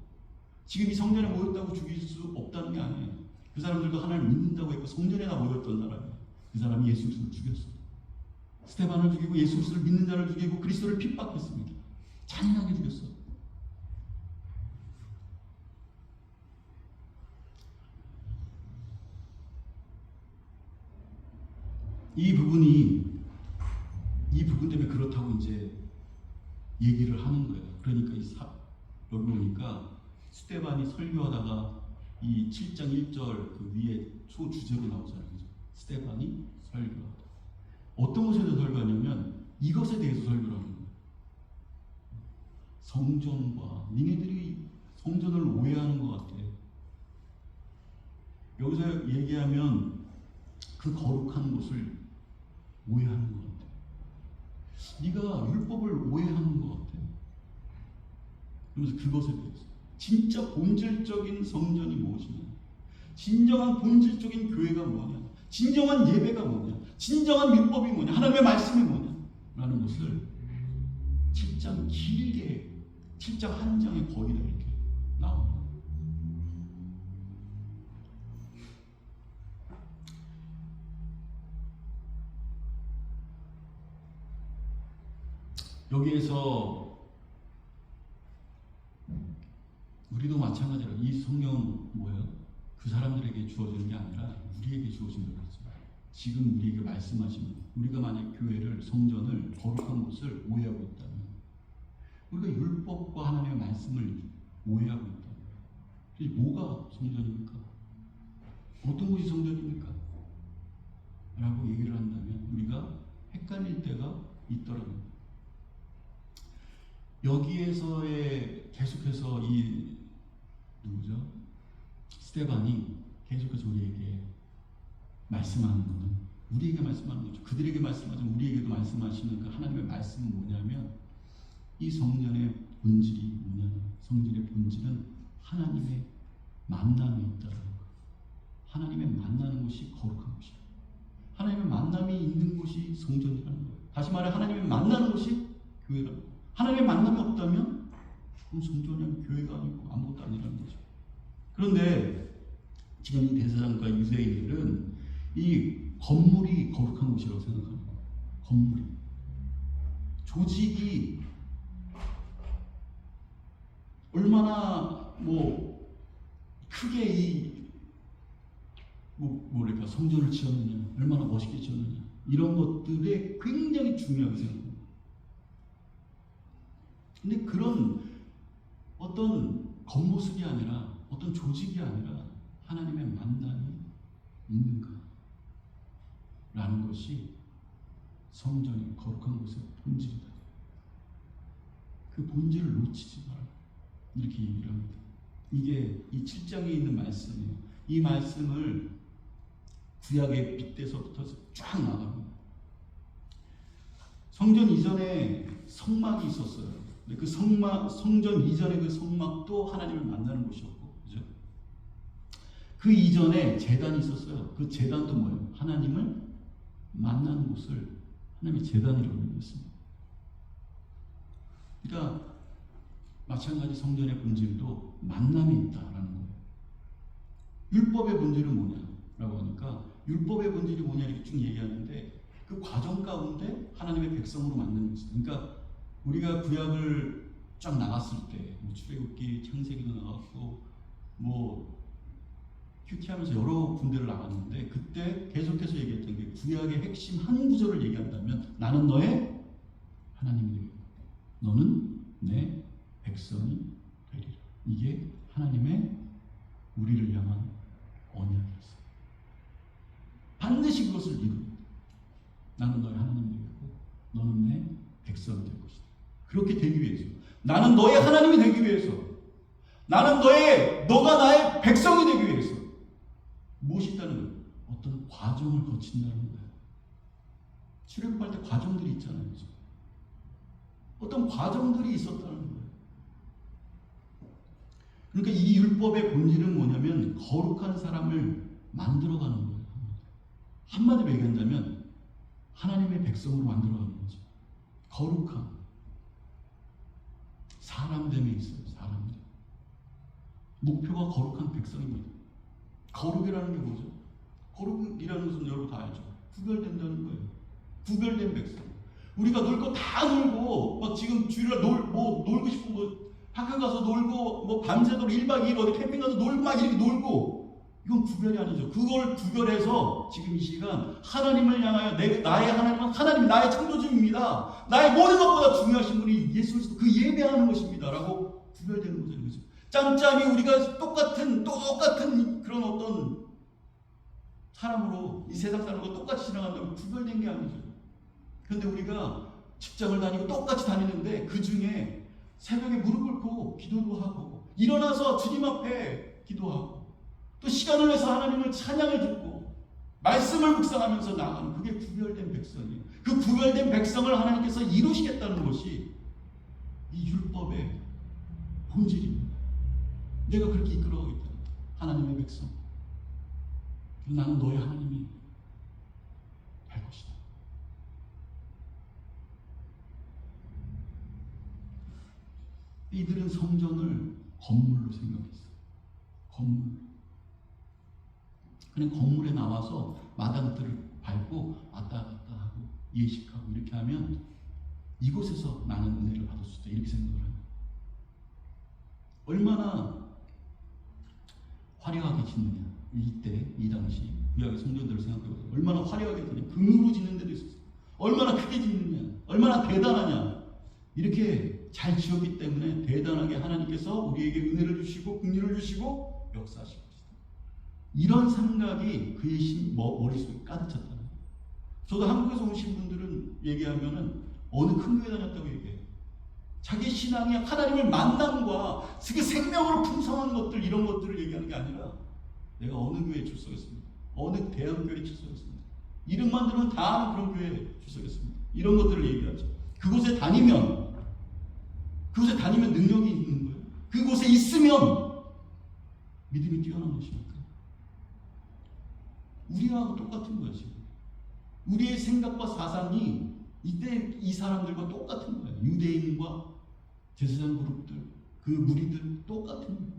지금 이 성전에 모였다고 죽일 수 없다는 게 아니에요. 그 사람들도 하나님을 믿는다고 했고 성전에나 모였던 사람이에요. 그 사람이 예수 그리스도를 죽였어요. 스데반을 죽이고 예수 그리스도를 믿는 자를 죽이고 그리스도를 핍박했습니다. 잔인하게 죽였어. 이 부분 때문에 그렇다고 이제 얘기를 하는 거예요. 그러니까 여기 보니까 스데반이 설교하다가 이 7장 1절 그 위에 초주제로 나오잖아요. 그죠? 스데반이 설교하다. 어떤 것에 대해서 설교하냐면 이것에 대해서 설교를 하는 거예요. 성전과 니네들이 성전을 오해하는 것 같아. 여기서 얘기하면 그 거룩한 곳을 오해하는 것 같아. 네가 율법을 오해하는 것 같아. 그러면서 그것에 대해서 진짜 본질적인 성전이 무엇이냐, 진정한 본질적인 교회가 뭐냐, 진정한 예배가 뭐냐, 진정한 율법이 뭐냐, 하나님의 말씀이 뭐냐 라는 것을 7장 길게 7장 한 장에 거의 다 이렇게 나옵니다. 여기에서 우리도 마찬가지로 이 성경은 뭐예요? 그 사람들에게 주어지는 게 아니라 우리에게 주어진 거죠. 지금 우리에게 말씀하시는, 우리가 만약 교회를, 성전을, 거룩한 곳을 오해하고 있다면, 우리가 율법과 하나님의 말씀을 오해하고 있다면, 이 뭐가 성전입니까? 어떤 곳이 성전입니까? 라고 얘기를 한다면 우리가 헷갈릴 때가 있더라고요.
여기에서의 계속해서 이 누구죠? 스데반이 계속해서 우리에게 말씀하는 것은 우리에게 말씀하는 거죠. 그들에게 말씀하지만 우리에게도 말씀하시는 그 하나님의 말씀은 뭐냐면 이 성전의 본질이 뭐냐면 성전의 본질은 하나님의 만남이 있다는 거예요. 하나님의 만나는 곳이 거룩한 곳이에요. 하나님의 만남이 있는 곳이 성전이라는 거예요. 다시 말해 하나님의 만나는 곳이 교회라는 거예요. 하나님의 만남이 없다면 그럼 성전이 아니고 교회가 아니고 아무것도 아니라는 거죠. 그런데 지금 이 대제사장과 유대인들은 이 건물이 거룩한 곳이라고 생각하는 거예요. 건물이. 조직이 얼마나 뭐 크게 이 뭐랄까 성전을 지었느냐, 얼마나 멋있게 지었느냐 이런 것들에 굉장히 중요하게 생각합니다. 근데 그런 어떤 겉모습이 아니라 어떤 조직이 아니라 하나님의 만남이 있는가 라는 것이 성전이 거룩한 곳의 본질이다. 그 본질을 놓치지 마라. 이렇게 얘기를 합니다. 이게 이 7장에 있는 말씀이에요. 이 말씀을 구약의 빗대서부터 쫙 나갑니다. 성전 이전에 성막이 있었어요. 근데 그 성전 이전의 그 성막도 하나님을 만나는 곳이었고, 그죠? 그 이전에 제단이 있었어요. 그 제단도 뭐예요? 하나님을 만나는 곳을 하나님의 제단이라고 얘기했습니다. 그러니까 마찬가지 성전의 본질도 만남이 있다라는 거예요. 율법의 본질은 뭐냐라고 하니까 율법의 본질이 뭐냐 이렇게 쭉 얘기하는데 그 과정 가운데 하나님의 백성으로 만드는 것이다. 그러니까 우리가 구약을 쫙 나갔을 때 뭐 출애굽기, 창세기도 나갔고 뭐 큐티하면서 여러 군데를 나갔는데 그때 계속해서 얘기했던 게 구약의 핵심 한 구절을 얘기한다면 나는 너의 하나님이 되겠다. 너는 내 백성이 되리라. 이게 하나님의 우리를 향한 언약이었어요. 반드시 그것을 이룹니다. 나는 너의 하나님이 되겠고 너는 내 백성이 될 것이다. 그렇게 되기 위해서 나는 너의 하나님이 되기 위해서 나는 너가 나의 백성이 되기 위해서 무엇이 있다는 거예요? 어떤 과정을 거친다는 거예요. 출애굽할 때 과정들이 있잖아요. 그렇죠? 어떤 과정들이 있었다는 거예요. 그러니까 이 율법의 본질은 뭐냐면 거룩한 사람을 만들어가는 거예요. 한마디로 얘기한다면 하나님의 백성으로 만들어가는 거죠. 거룩함. 사람됨에 있어요. 사람됨. 목표가 거룩한 백성입니다. 거룩이라는 게 뭐죠? 거룩이라는 것은 여러분 다 알죠. 구별된다는 거예요. 구별된 백성. 우리가 놀 거 다 놀고 막 지금 주일날 놀고 싶은 거 학교 가서 놀고 뭐 밤새도록 1박 2일 어디 캠핑 가서 놀고 막 이렇게 놀고 이건 구별이 아니죠. 그걸 구별해서 지금 이 시간 하나님을 향하여 나의 하나님은 하나님이 나의 창조주입니다. 나의 모든 것보다 중요하신 분이 예수 그리스도 그 예배하는 것입니다. 라고 구별되는 거죠. 그렇죠? 짬짬이 우리가 똑같은 그런 어떤 사람으로 이 세상 사람과 똑같이 지나간다고 구별된 게 아니죠. 그런데 우리가 직장을 다니고 똑같이 다니는데 그 중에 새벽에 무릎 꿇고 기도도 하고 일어나서 주님 앞에 기도하고 또 시간을 내서 하나님을 찬양을 듣고 말씀을 묵상하면서 나가는 그게 구별된 백성이에요. 그 구별된 백성을 하나님께서 이루시겠다는 것이 이 율법의 본질입니다. 내가 그렇게 이끌어가겠다. 하나님의 백성. 나는 너의 하나님이 될 것이다. 이들은 성전을 건물로 생각했어요. 건물. 그냥 건물에 나와서 마당들을 밟고 왔다 갔다 하고 예식하고 이렇게 하면 이곳에서 나는 은혜를 받을 수 있다. 이렇게 생각을 합니다. 얼마나 화려하게 짓느냐. 이때 이 당시 구약의 성전들을 생각해보세요. 얼마나 화려하게 짓느냐. 금으로 짓는 데도 있었어요. 얼마나 크게 짓느냐. 얼마나 대단하냐. 이렇게 잘 지었기 때문에 대단하게 하나님께서 우리에게 은혜를 주시고 긍휼을 주시고 역사하실 것이다. 이런 생각이 그의 머릿속에 가득 찼다는 거예요. 저도 한국에서 오신 분들은 얘기하면은 어느 큰 교회 다녔다고 얘기해요. 자기 신앙이 하나님을 만남과 그 생명으로 풍성한 것들, 이런 것들을 얘기하는 게 아니라 내가 어느 교회에 출석했습니다, 어느 대학교에 출석했습니다, 이름만 들으면 다 아는 그런 교회에 출석했습니다, 이런 것들을 얘기하죠. 그곳에 다니면 능력이 있는 거예요. 그곳에 있으면 믿음이 뛰어난 것입니까? 우리하고 똑같은 거예요. 지금 우리의 생각과 사상이 이때 이 사람들과 똑같은 거예요. 유대인과 제사장 그룹들, 그 무리들 똑같은 거예요.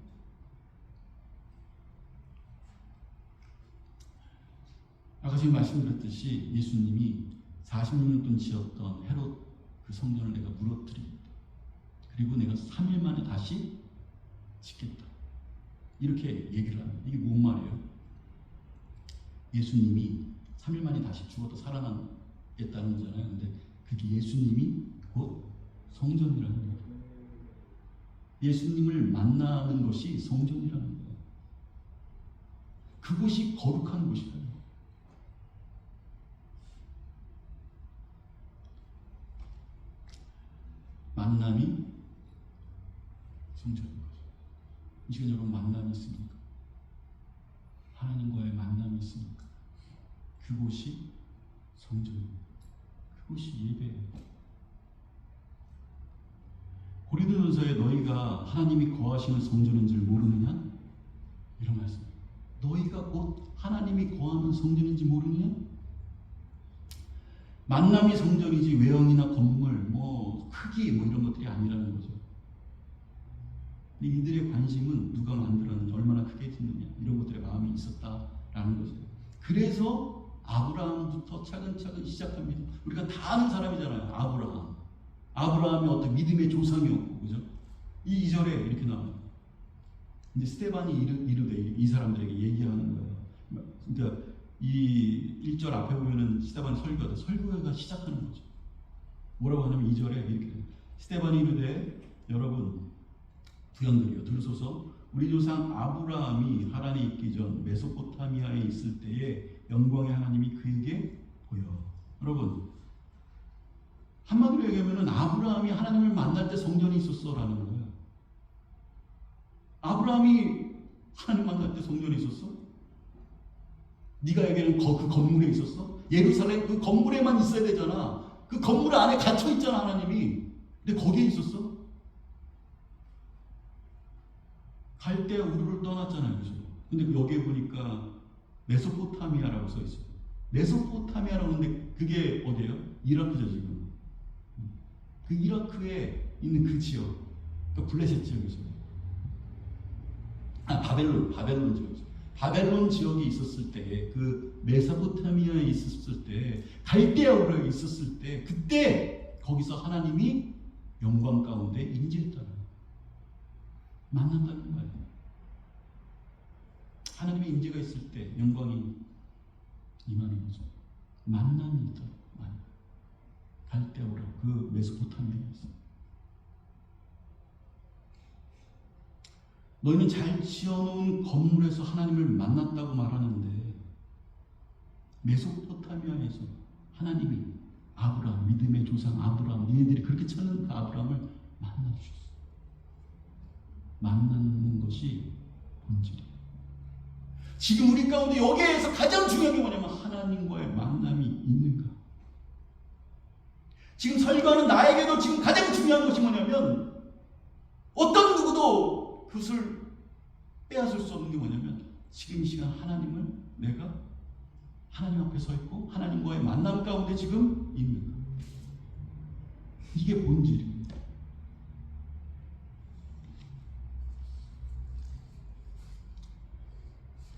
아까 지금 말씀드렸듯이 예수님이 46년 동안 지었던 헤롯 그 성전을 내가 무너뜨리겠다, 그리고 내가 3일 만에 다시 짓겠다, 이렇게 얘기를 합니다. 이게 뭔 말이에요? 예수님이 3일 만에 다시 죽어도 살아나겠다는 거잖아요. 근데 그게 예수님이 곧 성전이라는 거예요. 예수님을 만나는 것이 성전이라는 거예요. 그곳이 거룩한 곳이에요. 만남이 성전인 거죠. 이 시간 여러분 만남이 있습니까? 하나님과의 만남이 있습니까? 그곳이 성전입니다. 그곳이 예배예요. 고린도전서에 너희가 하나님이 거하시는 성전인 줄 모르느냐? 이런 말씀. 너희가 곧 하나님이 거하는 성전인지 모르느냐? 만남이 성전이지 외형이나 건물, 뭐 크기, 뭐 이런 것들이 아니라는 거죠. 근데 이들의 관심은 누가 만들었느냐, 얼마나 크게 짓느냐, 이런 것들에 마음이 있었다라는 거죠. 그래서 아브라함부터 차근차근 시작합니다. 우리가 다 아는 사람이잖아요. 아브라함이 어떤 믿음의 조상이었고, 그죠? 이 2절에 이렇게 나와요. 이제 스데반이 이르되 이 사람들에게 얘기하는 거예요. 그러니까 이 1절 앞에 보면은 스데반이 설교가 시작하는 거죠. 뭐라고 하냐면 2절에 이렇게 돼요. 스데반이 이르되 여러분 부양들이여 들으소서, 우리 조상 아브라함이 하란에 있기 전 메소포타미아에 있을 때에 영광의 하나님이 그에게 보여. 여러분 한마디로 얘기하면 아브라함이 하나님을 만날 때 성전이 있었어라는 거예요. 아브라함이 하나님 만날 때 성전이 있었어? 네가 얘기하는 그 건물에 있었어? 예루살렘 그 건물에만 있어야 되잖아. 그 건물 안에 갇혀 있잖아 하나님이. 근데 거기에 있었어? 갈대아 우르를 떠났잖아요. 그죠? 근데 여기에 보니까 메소포타미아라고 써 있어요. 메소포타미아라고 하는데 그게 어디예요? 이라크죠 지금. 그 이라크에 있는 그 지역, 그러니까 블레셋 지역이죠. 바벨론 지역이죠. 바벨론 지역에 있었을 때, 그 메소포타미아에 있었을 때, 갈대아우르에 있었을 때, 그때 거기서 하나님이 영광 가운데 임재했잖아요. 만난다는 거예요. 하나님의 임재가 있을 때 영광이 임하는 거죠. 만남이 있다. 갈대아우르 그 메소포타미아에서. 너희는 잘 지어놓은 건물에서 하나님을 만났다고 말하는데 메소포타미아에서 하나님이 아브라함, 믿음의 조상 아브라함, 니네들이 그렇게 찾는 그 아브라함을 만나주셨어요. 만나는 것이 본질이에요. 지금 우리 가운데 여기에서 가장 중요한 게 뭐냐면 하나님과의 만남이 있는가. 지금 설교하는 나에게도 지금 가장 중요한 것이 뭐냐면 어떤 누구도 그것을 빼앗을 수 없는 게 뭐냐면 지금 이 시간 하나님을 내가 하나님 앞에 서 있고 하나님과의 만남 가운데 지금 있는가. 이게 본질입니다.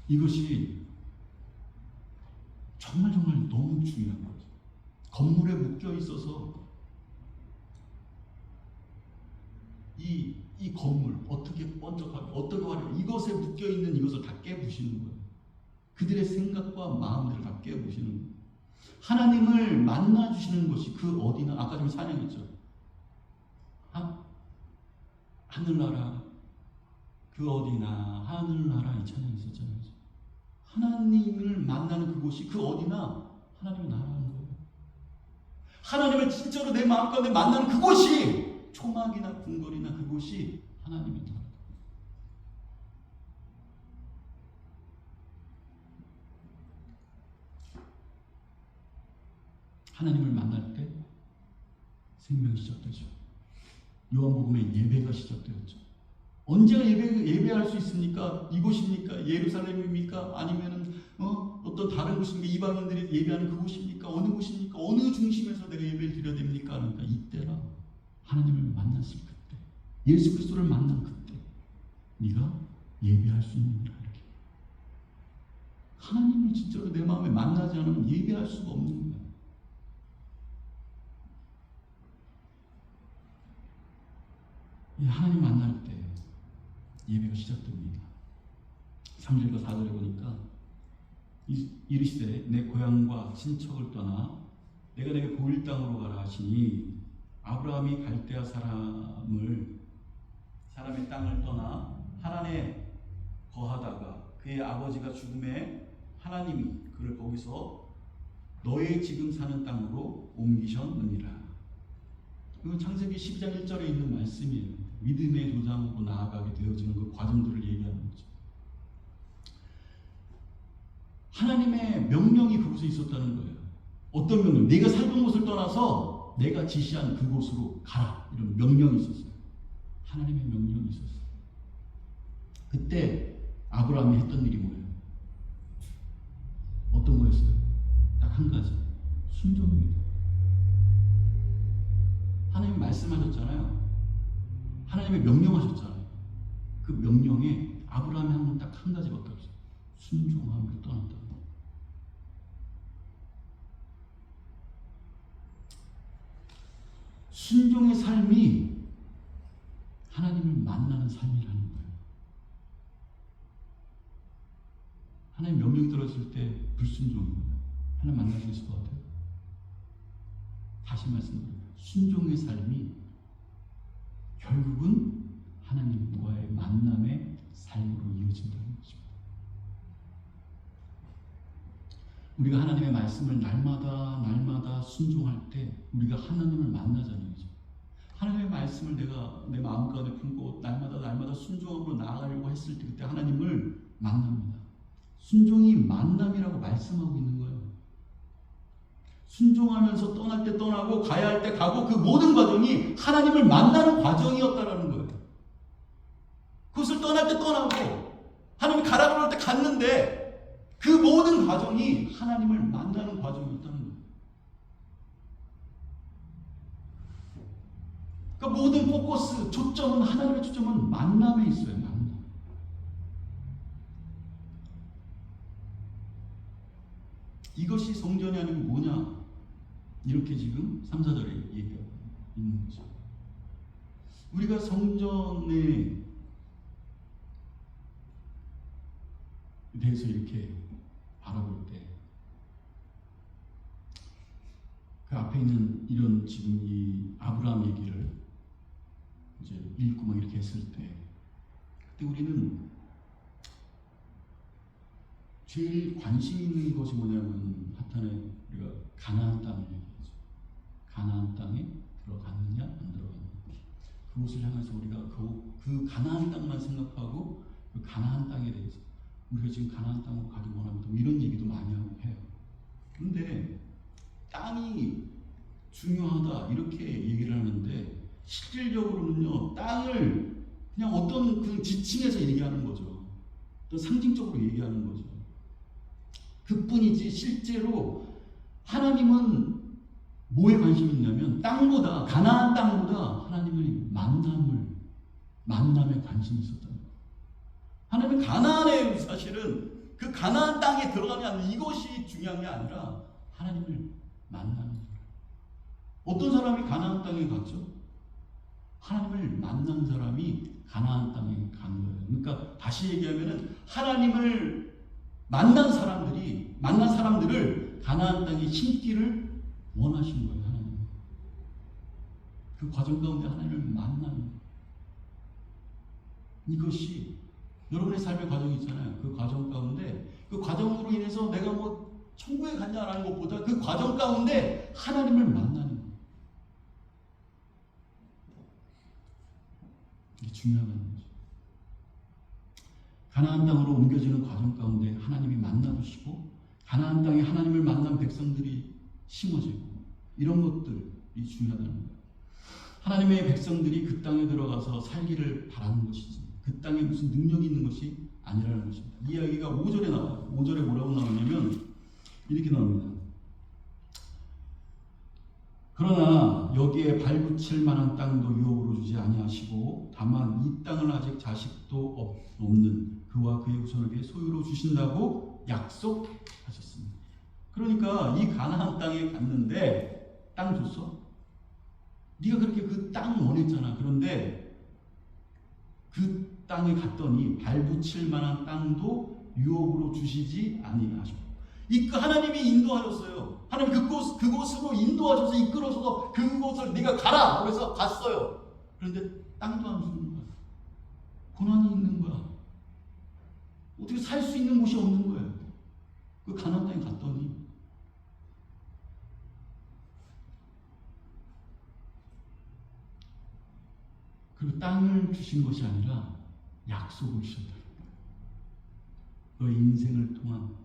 이것이 정말 너무 중요한 거죠. 건물에 묶여 있어서 이 건물 어떻게 번쩍하게 어떻게 하려 이것에 묶여 있는 이것을 다 깨부시는 거예요. 그들의 생각과 마음들을 다 깨부시는 거예요. 하나님을 만나 주시는 것이 그 어디나 아까 좀 찬양했죠. 하늘나라 그 어디나 하늘나라 이 찬양이 있었잖아요. 하나님을 만나는 그곳이 그 어디나 하나님의 나라인 거예요. 하나님을 진짜로 내 마음 가운데 만나는 그곳이 초막이나 궁궐이나 그곳이 하나님이다. 하나님을 만날 때 생명이 시작되죠. 요한복음에 예배가 시작되었죠. 언제가 예배할 수 있습니까? 이곳입니까? 예루살렘입니까? 아니면은 어떤 다른 곳입니까? 이방인들이 예배하는 그곳입니까? 어느 곳입니까? 어느 중심에서 내가 예배를 드려야 됩니까? 그러니까 이때라 하나님을 만났을 그때, 예수 그리스도를 만난 그때 네가 예배할 수 있느니라. 이렇게 하나님을 진짜로 내 마음에 만나지 않으면 예배할 수가 없는 거예요. 하나님 만날 때 예배가 시작됩니다. 3절과 4절에 보니까 이르시되 내 고향과 친척을 떠나 내가 내게 보일 땅으로 가라 하시니 아브라함이 갈대아 사람의 땅을 떠나 하란에 거하다가 그의 아버지가 죽음에 하나님이 그를 거기서 너의 지금 사는 땅으로 옮기셨느니라. 이건 창세기 12장 1절에 있는 말씀이에요. 믿음의 도장으로 나아가게 되어지는 그 과정들을 얘기하는 거죠. 하나님의 명령이 그곳에 있었다는 거예요. 어떤 명령? 내가 살던 곳을 떠나서 내가 지시한 그곳으로 가라. 이런 명령이 있었어요. 하나님의 명령이 있었어요. 그때 아브라함이 했던 일이 뭐예요? 어떤 거였어요? 딱 한 가지. 순종입니다. 하나님 말씀하셨잖아요. 하나님의 명령하셨잖아요. 그 명령에 아브라함이 한 건 딱 한 가지밖에 없어요. 순종함으로 떠났다. 순종의 삶이 하나님을 만나는 삶이라는 거예요. 하나님 명령이 들었을 때 불순종이에요. 하나님 만날 수 있을 것 같아요. 다시 말씀드립니다. 순종의 삶이 결국은 하나님과의 만남의 삶으로 이어진다는 것입니다. 우리가 하나님의 말씀을 날마다 순종할 때 우리가 하나님을 만나자는 거죠. 하나님의 말씀을 내가 내 마음 가운데 품고 날마다 순종함으로 나아가려고 했을 때 그때 하나님을 만납니다. 순종이 만남이라고 말씀하고 있는 거예요. 순종하면서 떠날 때 떠나고 가야 할 때 가고 그 모든 과정이 하나님을 만나는 과정이었다라는 거예요. 그것을 떠날 때 떠나고 하나님이 가라고 할 때 갔는데 그 모든 과정이 하나님을 만나는 과정이었다는 거예요. 그러니까 모든 포커스, 초점은 하나님의 초점은 만남에 있어요. 만남. 이것이 성전이 아니고 뭐냐? 이렇게 지금 3, 4절에 얘기하고 있는 거죠. 우리가 성전에 대해서 이렇게 바라볼 때 그 앞에 있는 이런 지금 이 아브라함 얘기를 이제 읽고 막 이렇게 했을 때 그때 우리는 제일 관심 있는 것이 뭐냐면 하탄에 우리가 가나안 땅을 얘기하죠. 가나안 땅에 들어갔느냐 안 들어갔느냐. 그곳을 향해서 우리가 그 가나안 땅만 생각하고 그 가나안 땅에 대해서 우리가 지금 가나안 땅으로 가기 원합니다. 이런 얘기도 많이 하고 해요. 그런데 땅이 중요하다 이렇게 얘기를 하는데 실질적으로는요 땅을 그냥 어떤 그 지층에서 얘기하는 거죠. 또 상징적으로 얘기하는 거죠. 그뿐이지 실제로 하나님은 뭐에 관심이 있냐면 땅보다 가나안 땅보다 하나님의 만남에 관심이 있었다는 거예요. 하나님은 가나안에 사실은 그 가나안 땅에 들어가냐 이것이 중요한 게 아니라 하나님을 만나는 거예요. 어떤 사람이 가나안 땅에 갔죠? 하나님을 만난 사람이 가나안 땅에 간 거예요. 그러니까 다시 얘기하면은 하나님을 만난 사람들을 가나안 땅에 심기를 원하신 거예요. 하나님. 그 과정 가운데 하나님을 만나는 거예요. 이것이 여러분의 삶의 과정이 있잖아요. 그 과정 가운데 그 과정으로 인해서 내가 뭐 천국에 갔냐라는 것보다 그 과정 가운데 하나님을 만나는 거예요. 중요하다는 거죠. 가나안 땅으로 옮겨지는 과정 가운데 하나님이 만나주시고 가나안 땅에 하나님을 만난 백성들이 심어지고 이런 것들이 중요하다는 거예요. 하나님의 백성들이 그 땅에 들어가서 살기를 바라는 것이지 그 땅에 무슨 능력이 있는 것이 아니라는 것입니다. 이 이야기가 5절에 나와요. 5절에 뭐라고 나오냐면 이렇게 나옵니다. 그러나 여기에 발붙일 만한 땅도 유업으로 주지 아니하시고 다만 이 땅을 아직 자식도 없는 그와 그의 후손에게 소유로 주신다고 약속하셨습니다. 그러니까 이 가나안 땅에 갔는데 땅 줬어? 네가 그렇게 그 땅 원했잖아. 그런데 그 땅에 갔더니 발붙일 만한 땅도 유업으로 주시지 아니하시고 하나님이 인도하셨어요. 하나님 그곳으로 인도하셔서 이끌어서 그곳을 네가 가라. 그래서 갔어요. 그런데 땅도 안 주는 거야. 고난이 있는 거야. 어떻게 살 수 있는 곳이 없는 거예요. 그 가나안 땅에 갔더니 그리고 땅을 주신 것이 아니라 약속을 주셨다는 거예요. 너의 인생을 통한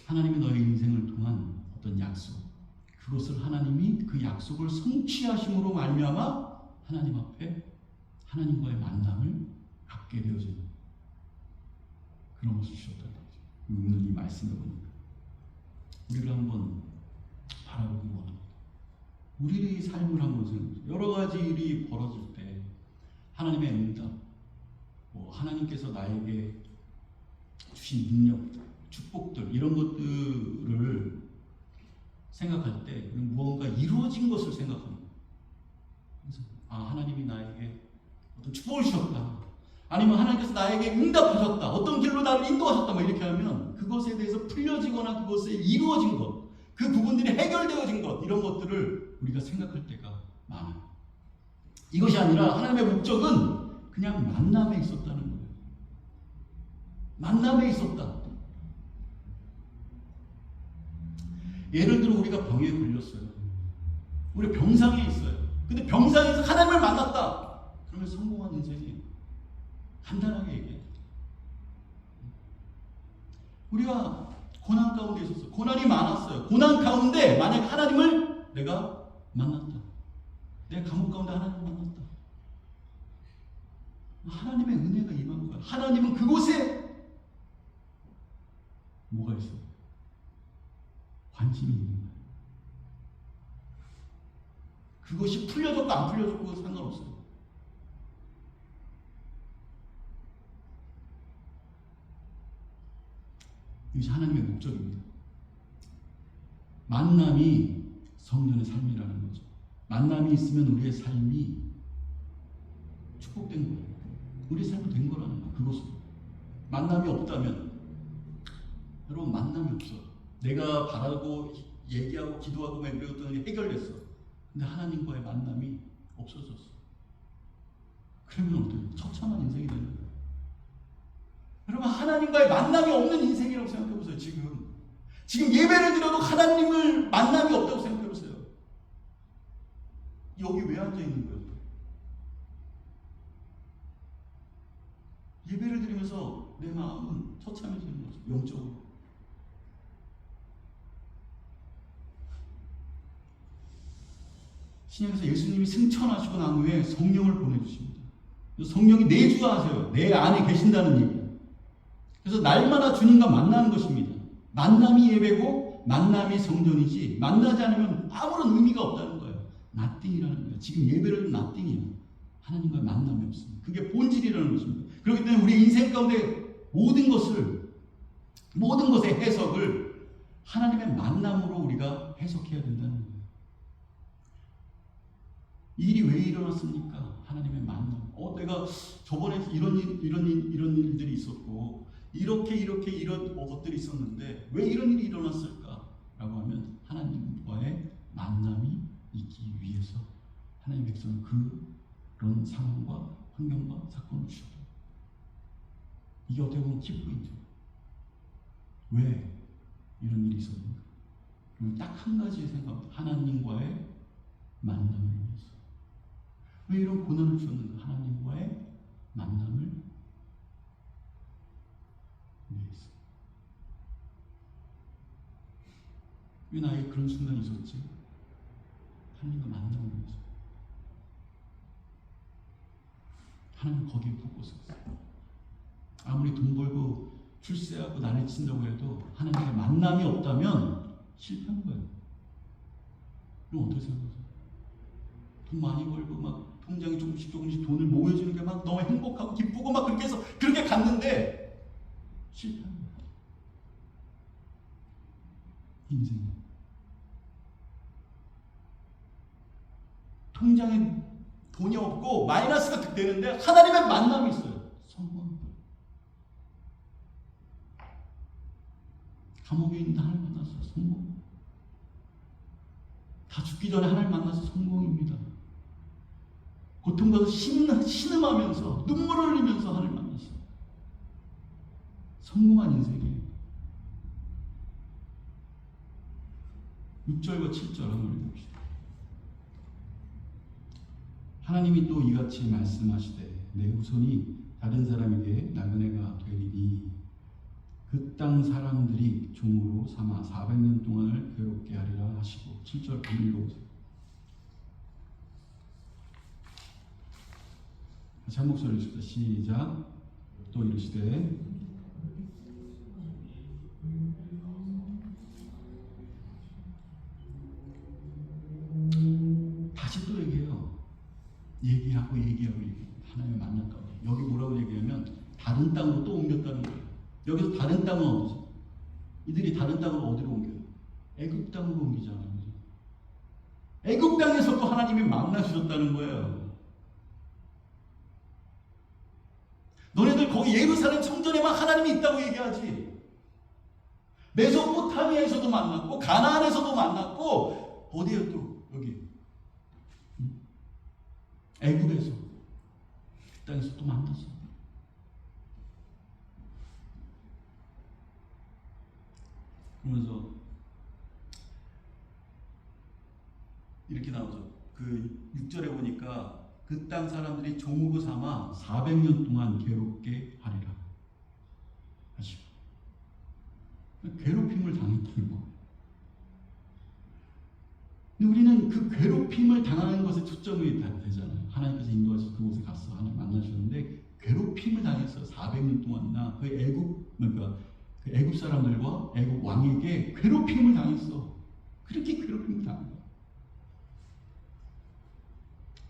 하나님이 너의 인생을 통한 어떤 약속, 그것을 하나님이 그 약속을 성취하심으로 말미암아 하나님 앞에 하나님과의 만남을 갖게 되어지는 그런 것을 주셨다는 거죠. 오늘 이 말씀을 보니까 우리를 한번 바라보기 원합니다. 우리의 삶을 한번 생각해보세요. 여러 가지 일이 벌어질 때 하나님의 응답, 하나님께서 나에게 주신 능력, 축복들 이런 것들을 생각할 때 무언가 이루어진 것을 생각합니다. 그래서 하나님이 나에게 어떤 축복을 주셨다. 아니면 하나님께서 나에게 응답하셨다. 어떤 길로 나를 인도하셨다. 이렇게 하면 그것에 대해서 풀려지거나 그것에 이루어진 것, 그 부분들이 해결되어진 것 이런 것들을 우리가 생각할 때가 많아요. 이것이 아니라 하나님의 목적은 그냥 만남에 있었다는 거예요. 만남에 있었다. 예를 들어 우리가 병에 걸렸어요. 우리 병상에 있어요. 근데 병상에서 하나님을 만났다. 그러면 성공한 인생이에요. 간단하게 얘기해요. 우리가 고난 가운데 있었어요. 고난이 많았어요. 고난 가운데 만약 하나님을 내가 만났다. 내 감옥 가운데 하나님을 만났다. 하나님의 은혜가 임한 거야. 하나님은 그곳에 뭐가 있어? 관심이 있는 거야. 그것이 풀려졌고 안 풀려졌고 상관없어요. 이것이 하나님의 목적입니다. 만남이 성전의 삶이라는 거죠. 만남이 있으면 우리의 삶이 축복된 거예요. 우리의 삶이 된 거라는 거예요. 그것으로. 만남이 없다면 여러분 만남이 없어. 내가 바라고 얘기하고 기도하고 그랬더니 해결됐어. 근데 하나님과의 만남이 없어졌어. 그러면 어떡해? 처참한 인생이 되는 거예요. 여러분 하나님과의 만남이 없는 인생이라고 생각해보세요. 지금 예배를 드려도 하나님을 만남이 없다고 생각해보세요. 여기 왜 앉아있는 거예요? 예배를 드리면서 내 마음은 처참해지는 거죠. 영적으로. 신약에서 예수님이 승천하시고 난 후에 성령을 보내주십니다. 성령이 내주하세요. 내 안에 계신다는 얘기예요. 그래서 날마다 주님과 만나는 것입니다. 만남이 예배고 만남이 성전이지 만나지 않으면 아무런 의미가 없다는 거예요. 나띵이라는 거예요. 지금 예배를 나띵이에요. 하나님과의 만남이 없습니다. 그게 본질이라는 것입니다. 그렇기 때문에 우리 인생 가운데 모든 것의 해석을 하나님의 만남으로 우리가 해석해야 된다는 거예요. 이 일이 왜 일어났습니까? 하나님의 만남. 내가 저번에 이런 일들이 있었고 이런 것들이 있었는데 왜 이런 일이 일어났을까? 라고 하면 하나님과의 만남이 있기 위해서 하나님의 백성은 그런 상황과 환경과 사건을 주셨다. 이게 어떻게 보면 키포인트예요. 왜 이런 일이 있었는가? 딱 한 가지의 생각입니다. 하나님과의 만남을 위해서. 왜 이런 고난을 주셨는가? 하나님과의 만남을 위해서. 왜 나에게 그런 순간이 있었지? 하나님과 만남을 위해서. 하나님 거기에 포커스했어요. 아무리 돈 벌고 출세하고 난리 친다고 해도 하나님과 만남이 없다면 실패한 거예요. 그럼 어떻게 생각하세요? 돈 많이 벌고 막 통장에 조금씩 돈을 모여주는 게 막 너무 행복하고 기쁘고 막 그렇게 해서 그렇게 갔는데 실패한 거예요. 인생이. 통장에 돈이 없고 마이너스가 되는데 하나님의 만남이 있어요. 성공한 거예요. 감옥에 있는 하나님 만나서 성공. 다 죽기 전에 하나님 만나서 성공입니다. 고통받아서 신음하면서 눈물을 흘리면서 하나님 만났어. 성공한 인생이에요. 6절과 7절 한번 읽어봅시다. 하나님이 또 이같이 말씀하시되 내 후손이 다른 사람에게 나그네가 되리니 그 땅 사람들이 종으로 삼아 400년 동안을 괴롭게 하리라 하시고 7절 읽어보세요. 같이 한 목소리로 읽읍시다. 시작. 또 이르시되 다시 또 얘기해요. 얘기하고 하나님을 만났다고. 여기 뭐라고 얘기하면 다른 땅으로 또 옮겼다는 거예요. 여기서 다른 땅은 어디죠? 이들이 다른 땅으로 어디로 옮겨요? 애굽 땅으로 옮기잖아요. 애굽 땅에서도 하나님이 만나주셨다는 거예요. 너네들 거기 예루살렘 성전에만 하나님이 있다고 얘기하지. 메소포타미아에서도 만났고 가나안에서도 만났고 어디에 또 여기 애굽에서 그 땅에서 또 만났어. 그러면서 이렇게 나오죠. 그 6절에 보니까 그 땅 사람들이 종으로 삼아 400년 동안 괴롭게 하리라 하시고 괴롭힘을 당했다는 거. 근데 우리는 그 괴롭힘을 당하는 것에 초점이 되잖아요. 하나님께서 인도하셔서 그곳에 가서 하나님 만나셨는데 괴롭힘을 당했어요. 400년 동안이나 그 애굽 사람들과 애굽 왕에게 괴롭힘을 당했어. 그렇게 괴롭힘을 당한 거야.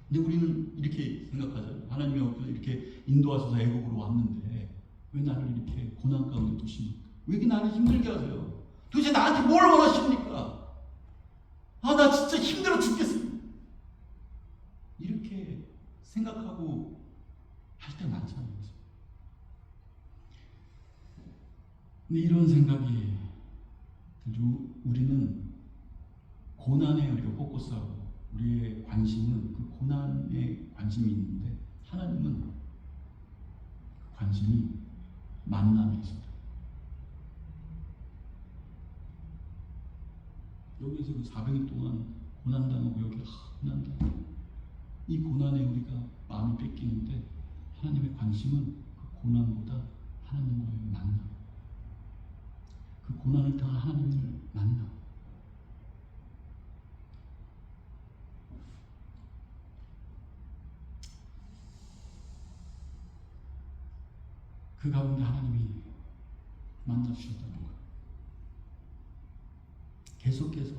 근데 우리는 이렇게 생각하잖아요. 하나님이 여기서 이렇게 인도하셔서 애굽으로 왔는데 왜 나를 이렇게 고난 가운데 두십니까? 왜 이렇게 나를 힘들게 하세요? 도대체 나한테 뭘 원하십니까? 아, 나 진짜 힘들어 죽겠습니다. 이렇게 생각하고 할 때 많잖아요. 근데 이런 생각이 들고 우리는 고난에 우리가 포커스하고 우리의 관심은 그 고난에 관심이 있는데 하나님은 그 관심이 만남에 있어요. 여기서 그 400일 동안 고난당하고 여기 고난당하고 이 고난에 우리가 마음이 뺏기는데 하나님의 관심은 그 고난보다 하나님과의 만남, 그 고난을 통한 하나님을 만나. 그 가운데 하나님이 만나주셨다는 거예요. 계속해서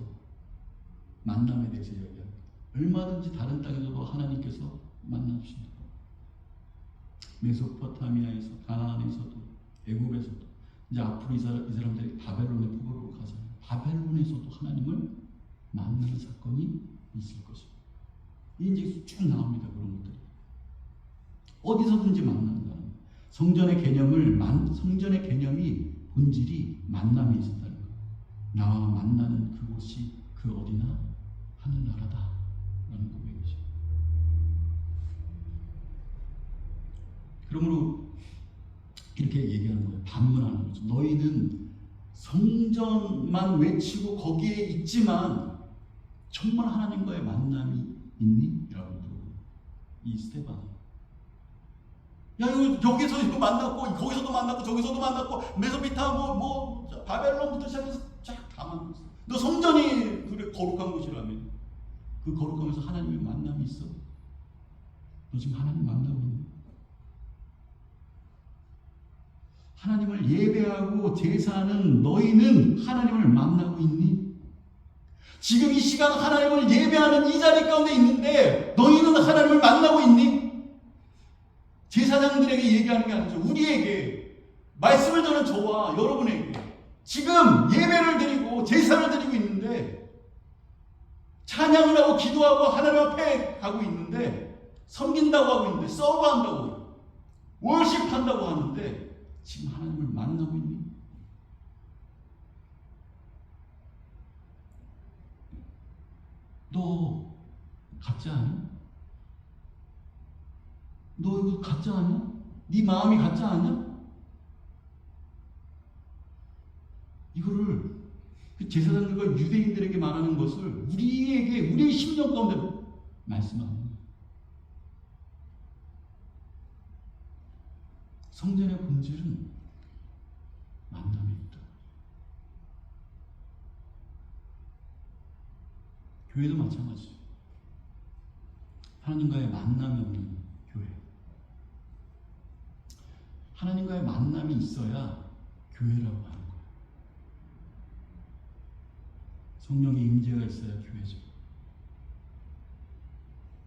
만남에 대해서 이야기합니다. 얼마든지 다른 땅에서도 하나님께서 만나주신다. 메소포타미아에서, 가나안에서도, 애굽에서도, 이제 앞으로 이 사람들이 바벨론의 포로로 가잖아요. 바벨론에서도 하나님을 만나는 사건이 있을 것입니다. 이 이제 쭉 나옵니다. 그런 것들이 어디서든지 만난다는 거예요. 성전의 개념이 본질이 만남에 있었다는 거예요. 나와 만나는 그곳이 그 어디나 하늘나라다 라는 고백이죠. 그러므로 이렇게 얘기하는 거예요. 반문하는 거죠. 너희는 성전만 외치고 거기에 있지만 정말 하나님과의 만남이 있니? 라고 물어보고 이 스테반이
야, 이거 여기서 이거 만났고 거기서도 만났고 저기서도 만났고 메소피타 뭐 바벨론부터 시작해서 쫙 다 만났어. 너 성전이 그래 거룩한 곳이라며. 그 거룩하면서 하나님의 만남이 있어. 너 지금 하나님 만나고 있니? 하나님을 예배하고 제사하는 너희는 하나님을 만나고 있니? 지금 이 시간 하나님을 예배하는 이 자리 가운데 있는데 너희는 하나님을 만나고 있니? 제사장들에게 얘기하는 게 아니죠. 우리에게 말씀을 전한 저와 여러분에게 지금 예배를 드리고 제사를 드리고 있는데 찬양을 하고 기도하고 하나님 앞에 가고 있는데 섬긴다고 하고 있는데 서브한다고 월십한다고 하는데 지금 하나님을 만나고 있니? 너 가짜 아니야? 너 이거 가짜 아니야? 네 마음이 가짜 아니야? 이거를 그 제사장들과 유대인들에게 말하는 것을 우리에게 우리의 심령 가운데 말씀하는 거예요. 성전의 본질은 만남에 있다. 교회도 마찬가지죠. 하나님과의 만남이 없는 교회. 하나님과의 만남이 있어야 교회라고 하는 거예요. 성령의 임재가 있어야 교회죠.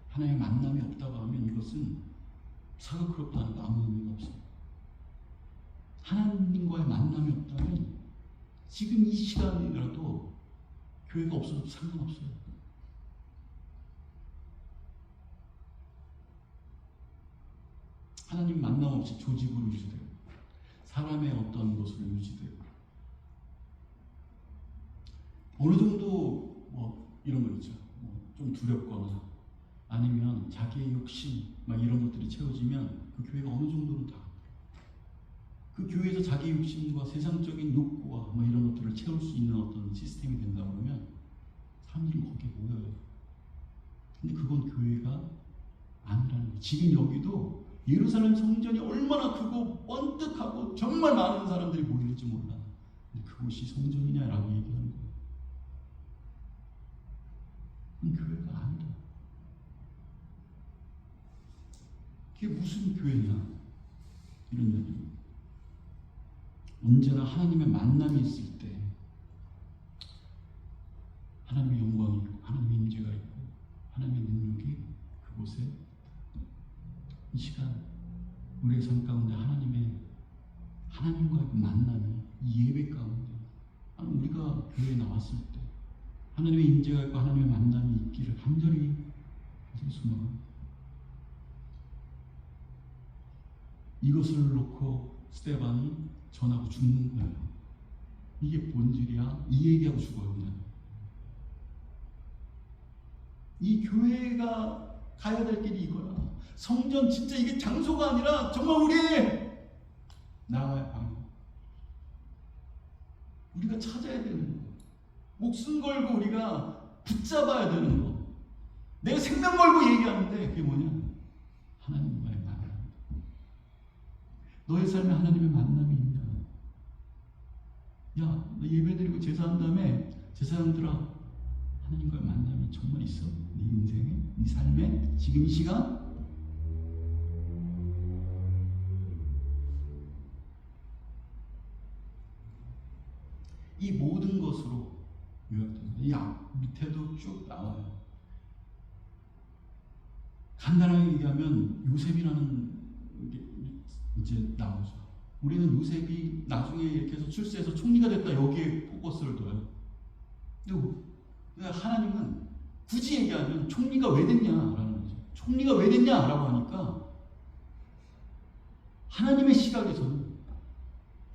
하나님의 만남이 없다고 하면 이것은 사극스럽다는 거 아무 의미가 없어요. 하나님과의 만남이 없다면 지금 이 시간이라도 교회가 없어도 상관없어요. 하나님 만남 없이 조직으로 유지되고 사람의 어떤 것으로 유지되고 어느 정도 뭐 이런 거 있죠. 좀 두렵거나 아니면 자기의 욕심 막 이런 것들이 채워지면 그 교회가 어느 정도는 다 그 교회에서 자기 욕심과 세상적인 욕구와 뭐 이런 것들을 채울 수 있는 어떤 시스템이 된다 그러면 사람들이 거기에 모여요. 근데 그건 교회가 아니라는 거예요. 지금 여기도 예루살렘 성전이 얼마나 크고 번뜩하고 정말 많은 사람들이 모일지 몰라. 근데 그곳이 성전이냐라고 얘기하는 거예요. 그건 교회가 아니다. 그게 무슨 교회냐? 이런 얘기. 언제나 하나님의 만남이 있을 때 하나님의 영광이 있고 하나님의 임재가 있고 하나님의 능력이 그곳에 이 시간 우리의 삶 가운데 하나님과의 만남이 이 예배 가운데 우리가 교회에 나왔을 때 하나님의 임재가 있고 하나님의 만남이 있기를 간절히 소망합니다. 이것을 놓고 스데반이 전하고 죽는 거예요. 이게 본질이야. 이 얘기하고 죽어요. 그냥. 이 교회가 가야 될 길이 이거야. 성전 진짜 이게 장소가 아니라 정말 우리의 나와의 방. 우리가 찾아야 되는 거. 목숨 걸고 우리가 붙잡아야 되는 거. 내가 생명 걸고 얘기하는데 그게 뭐냐? 하나님과의 만남. 너의 삶에 하나님의 만남이 있냐? 야, 너 예배드리고 제사한 다음에 제사장들아, 하나님과의 만남이 정말 있어? 네 인생에? 네 삶에? 지금 이 시간? 이 모든 것으로 요약됩니다. 이 밑에도 쭉 나와요. 간단하게 얘기하면 요셉이라는 게 이제 나오죠. 우리는 요셉이 나중에 이렇게 해서 출세해서 총리가 됐다 여기에 포커스를 둬요. 근데 하나님은 굳이 얘기하면 총리가 왜 됐냐라는 거죠. 총리가 왜 됐냐라고 하니까 하나님의 시각에서는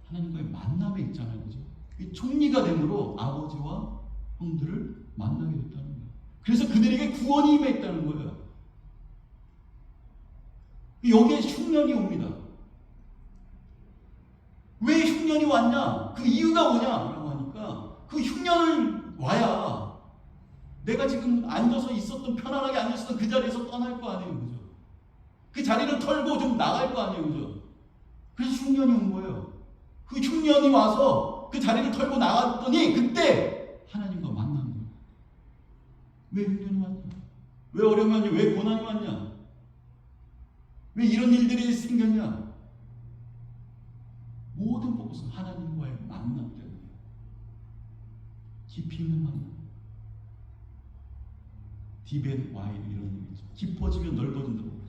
하나님과의 만남에 있잖아요. 그죠? 이 총리가 됨으로 아버지와 형들을 만나게 됐다는 거예요. 그래서 그들에게 구원이 임해 있다는 거예요. 여기에 흉년이 옵니다. 왜 흉년이 왔냐? 그 이유가 뭐냐라고 하니까 그 흉년을 와야 내가 지금 앉아서 있었던 편안하게 앉아있었던 그 자리에서 떠날 거 아니에요. 그죠?
그 자리를 털고 좀 나갈 거 아니에요, 그죠? 그래서 흉년이 온 거예요. 그 흉년이 와서 그 자리를 털고 나갔더니 그때 하나님과 만난 거예요. 왜 흉년이 왔냐? 왜 어려움이 왔냐? 왜 고난이 왔냐? 왜 이런 일들이 생겼냐? 모든 것은 하나님과의 만남 때문에. 깊이 있는 만남. 딥앤 와이드 이런 얘기죠. 깊어지면 넓어진다고 그러죠.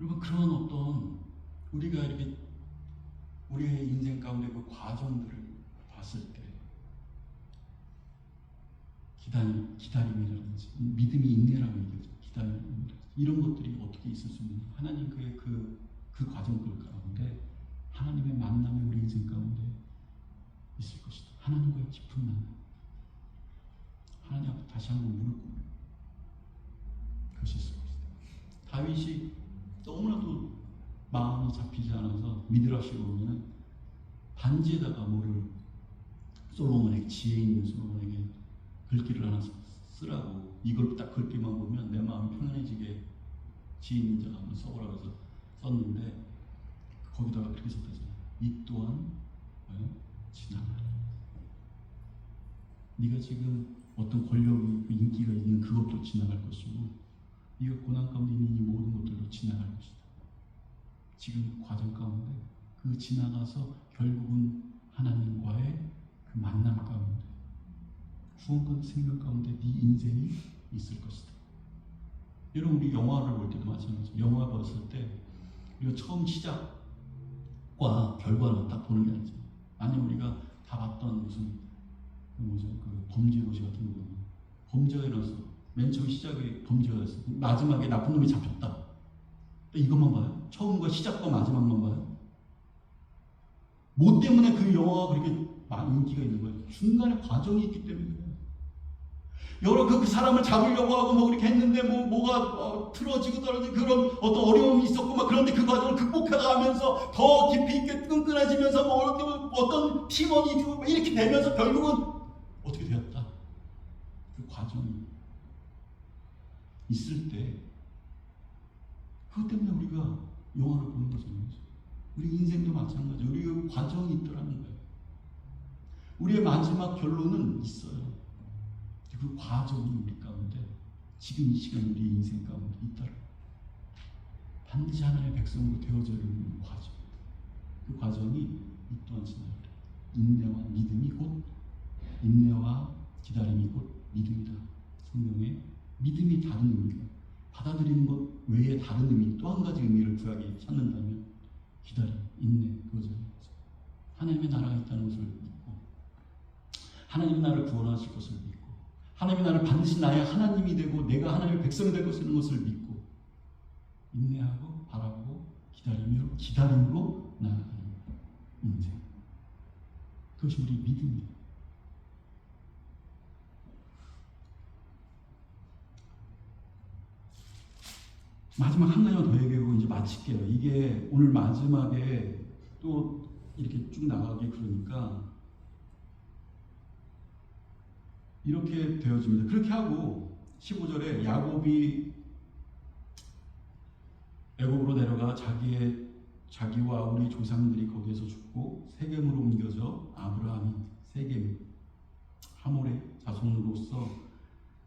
여러분, 그런 어떤 우리가 이렇게 우리의 인생 가운데 그 과정들을 봤을 때 기다림이라든지 믿음이 인내라고 얘기하죠. 기다림이라든지 이런 것들이 어떻게 있을 수 있느냐. 하나님과의 그 과정들 가운데 하나님의 만남이 우리 인생 가운데 있을 것이다. 하나님과의 깊은 만남. 하나님 앞에 다시 한번 무릎 꿇는 그것이 있을 것이다. 다윗이 너무나도 마음이 잡히지 않아서 미드라시로 보면 반지에다가 뭐를 솔로몬에게, 지혜 있는 솔로몬에게 글귀를 하나 쓰라고, 이걸 딱 글귀만 보면 내 마음이 편안해지게 지혜 있는 자가 한번 써보라고 해서 썼는데 거기다가 그렇게 썼다잖아요. 이 또한 지나가리. 네가 지금 어떤 권력이 인기가 있는 그것도 지나갈 것이고 네가 고난 가운데 있는 이 모든 것들도 지나갈 것이다. 지금 과정 가운데 그 지나가서 결국은 하나님과의 그 만남 가운데 후원과 생명 가운데 네 인생이 있을 것이다. 여러분, 우리 영화를 볼 때도 마찬가지죠. 영화 봤을 때 우리가 처음 시작과 결과를 딱 보는 게 아니죠. 아니 우리가 다 봤던 무슨 그 범죄도시 같은 거 보면 범죄가 일어났어. 맨 처음 시작이 범죄가 됐어. 마지막에 나쁜 놈이 잡혔다. 이것만 봐요? 처음과 시작과 마지막만 봐요? 뭐 때문에 그 영화가 그렇게 많은 인기가 있는 거예요? 중간에 과정이 있기 때문에 그래요. 여러 그 사람을 잡으려고 하고 뭐 그렇게 했는데 뭐가 틀어지고 떨어지고 그런 어떤 어려움이 있었고 막 그런데 그 과정을 극복해가면서 더 깊이 있게 끈끈해지면서 뭐 어떤 팀원이 되고 이렇게 되면서 결국은 어떻게 되었다. 그 과정이 있을 때 그것 때문에 우리가 영화를 보는 거잖아요. 우리 인생도 마찬가지예요. 우리 그 과정이 있더라는 거예요. 우리의 마지막 결론은 있어요. 그 과정이 우리 가운데 지금 이 시간 우리 인생 가운데 있더라. 반드시 하나님의 백성으로 되어져야 하는 과정. 그 과정이 이 또한 지나가리. 인내와 믿음이 곧 인내와 기다림이 곧 믿음이다. 성경에 믿음이 다른 의미가 받아들이는 것 외에 다른 의미, 또 한 가지 의미를 구약에 찾는다면 기다림, 인내, 그거잖아요. 하나님의 나라가 있다는 것을 믿고 하나님이 나를 구원하실 것을 믿고 하나님이 나를 반드시 나의 하나님이 되고 내가 하나님의 백성이 될 것을 믿고 인내하고 바라보고 기다림으로 나아가는 인생. 그것이 우리 믿음이에요. 마지막 한 가지만 더 얘기하고 이제 마칠게요. 이게 오늘 마지막에 또 이렇게 쭉 나가게 그러니까 이렇게 되어집니다. 그렇게 하고 15절에 야곱이 애굽으로 내려가 자기와 우리 조상들이 거기에서 죽고 세겜으로 옮겨져 아브라함이 세겜 하몰의 자손으로서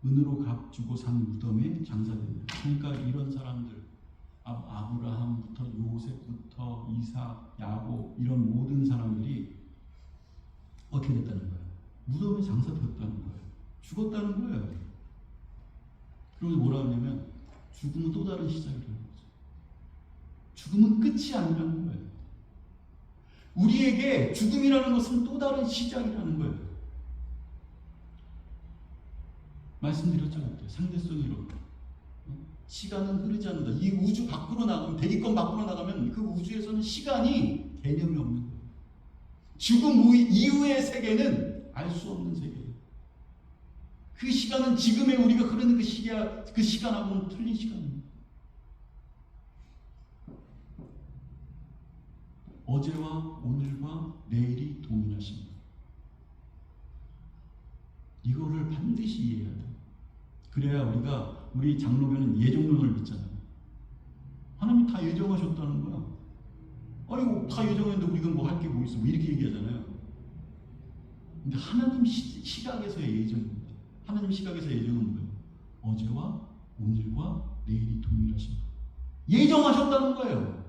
은으로 값 주고 산 무덤에 장사됩니다. 그러니까 이런 사람들 아브라함부터 요셉부터 이삭, 야곱 이런 모든 사람들이 어떻게 됐다는 거예요? 무덤에 장사되었다는 거예요. 죽었다는 거예요. 그러면서 뭐라 하냐면 죽음은 또 다른 시작이라는 거죠. 죽음은 끝이 아니라는 거예요. 우리에게 죽음이라는 것은 또 다른 시작이라는 거예요. 말씀드렸죠. 상대성 이론. 시간은 흐르지 않는다. 이 우주 밖으로 나가면, 대기권 밖으로 나가면 그 우주에서는 시간이 개념이 없는 거예요. 죽음 이후의 세계는 알 수 없는 세계예요. 그 시간은 지금의 우리가 흐르는 그 시간하고는 틀린 시간입니다. 어제와 오늘과 내일이 동일하십니다. 이거를 반드시 이해해야 돼요. 그래야 우리 장로교는 예정론을 믿잖아요. 하나님이 다 예정하셨다는 거야. 아이고 다 예정했는데 우리가 뭐 할 게 뭐 있어? 뭐 이렇게 얘기하잖아요. 근데 하나님 시각에서의 예정입니다. 하나님 시각에서의 예정은 뭐예요? 어제와 오늘과 내일이 동일하십니다. 예정하셨다는 거예요.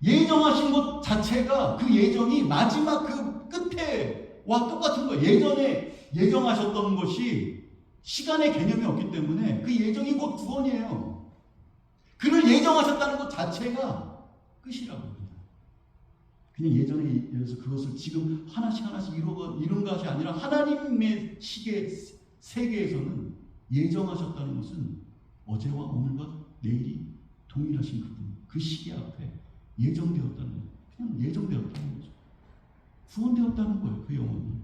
예정하신 것 자체가 그 예정이 마지막 그 끝에와 똑같은 거예요. 예전에 예정하셨던 것이 시간의 개념이 없기 때문에 그 예정이 곧 구원이에요. 그를 예정하셨다는 것 자체가 끝이라고 합니다. 그냥 예전에 이어서 그것을 지금 하나씩 이룬 것이 아니라 하나님의 세계에서는 예정하셨다는 것은 어제와 오늘과 내일이 동일하신 그분, 그 시계 앞에 예정되었다는 거예요. 그냥 예정되었다는 거죠. 구원되었다는 거예요. 그 영혼이.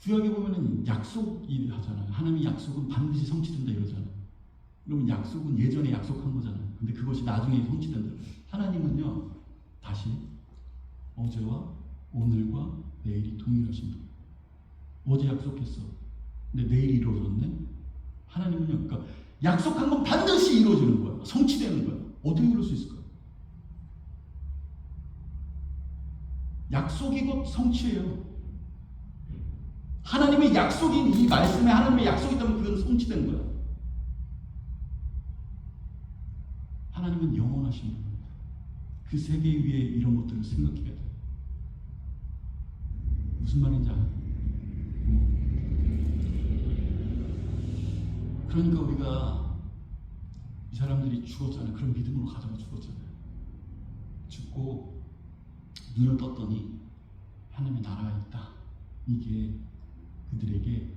구약에 보면은 약속이 하잖아요. 하나님의 약속은 반드시 성취된다 이러잖아요. 그러면 약속은 예전에 약속한 거잖아요. 근데 그것이 나중에 성취된다. 하나님은요, 다시 어제와 오늘과 내일이 동일하십니다. 어제 약속했어. 근데 내일 이루어졌네. 하나님은요, 그러니까 약속한 건 반드시 이루어지는 거야. 성취되는 거야. 어떻게 그럴 수 있을까요? 약속이 곧 성취예요. 하나님의 약속인 이 말씀에 하나님의 약속이 있다면 그건 성취된 거야. 하나님은 영원하신 분입니다. 그 세계 위에 이런 것들을 생각해야 돼요. 무슨 말인지 알아요? 그러니까 우리가 이 사람들이 죽었잖아요. 그런 믿음으로 가져가 죽었잖아요. 죽고 눈을 떴더니 하나님의 나라가 있다. 이게 그들에게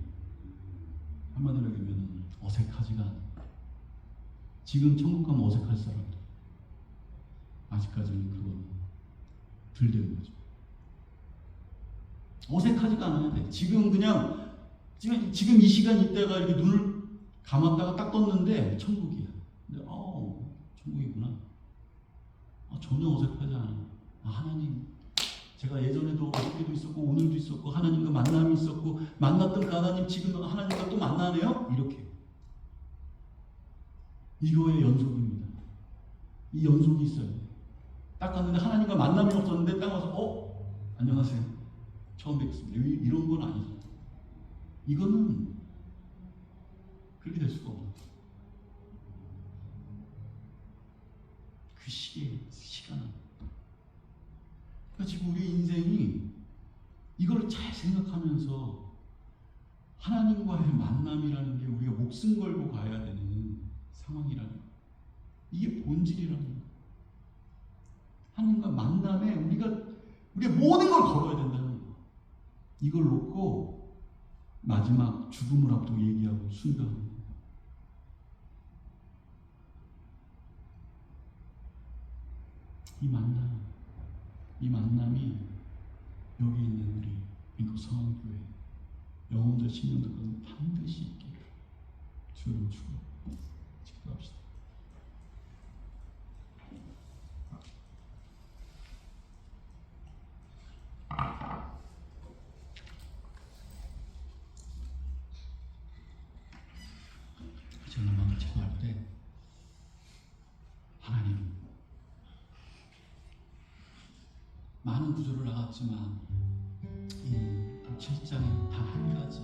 한마디로 얘기하면 어색하지가 않아요. 지금 천국 가면 어색할 사람들, 아직까지는 그건 덜 된 거죠. 어색하지가 않아야 돼. 지금 지금 이 시간 이때가 이렇게 눈을 감았다가 딱 떴는데 천국이야. 근데 천국이구나. 전혀 어색하지 않아요. 하나님, 제가 예전에도 어저께도 있었고 오늘도 있었고 하나님과 만남이 있었고 만났던 그 하나님 지금 하나님과 또 만나네요? 이렇게. 이거의 연속입니다. 이 연속이 있어요. 딱 갔는데 하나님과 만남이 없었는데 딱 와서 안녕하세요. 처음 뵙겠습니다. 이런 건 아니죠. 이거는 그렇게 될 수가 없어요. 그 시간은. 그러니까 지금 우리 인생이 이걸 잘 생각하면서 하나님과의 만남이라는 게 우리가 목숨 걸고 가야 되는 상황이라는 거. 이게 본질이라는 거. 하나님과 만남에 우리가 모든 걸 걸어야 된다는 거. 이걸 놓고 마지막 죽음을 앞두고 얘기하고 순교하는 거. 이 만남이 여기 있는 우리 민국 성황교회 영혼자 신령들과는 반드시 있기를 주를 주고 기도합시다. 저는 마음을 찬양할 때 하나님, 많은 구조를 나갔지만 이 7장에 단 한 가지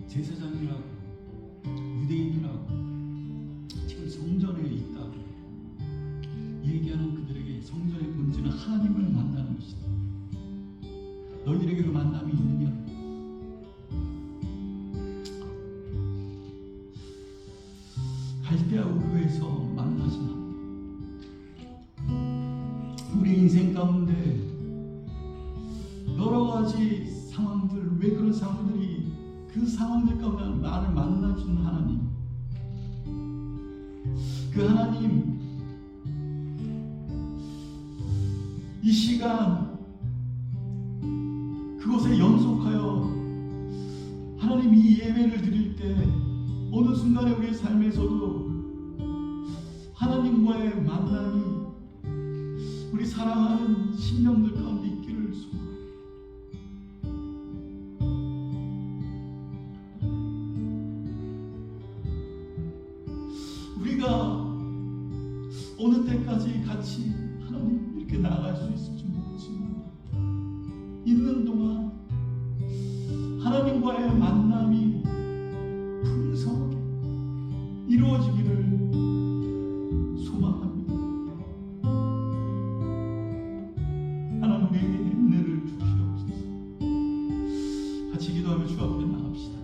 제사장이라고 유대인이라고 지금 성전에 있다고 얘기하는 그들에게 성전의 본질은 하나님을 만나는 것이다. 너희들에게 그 만남이 있느냐? 갈대아 우르에서 만나신 우리 인생 가운데 여러 가지 상황들, 왜 그런 상황들이 그 상황들 가운데 나를 만나주는 하나님, 그 하나님, 이 시간 그곳에 연속하여
하나님 이 예배를 드릴 때 어느 순간에 우리의 삶에서도 하나님과의 만남이 우리 사랑하는 심령들 가운데 있기를 소망합니다. 우리가 어느 때까지 같이 하나님 이렇게 나아갈 수 있을지 모르지만 있는 동안 하나님과의 만남이 풍성하게 이루어지기를 소망합니다. 하나님 우리에게 은혜를 주시옵소서. 같이 기도하며 주 앞에 나갑시다.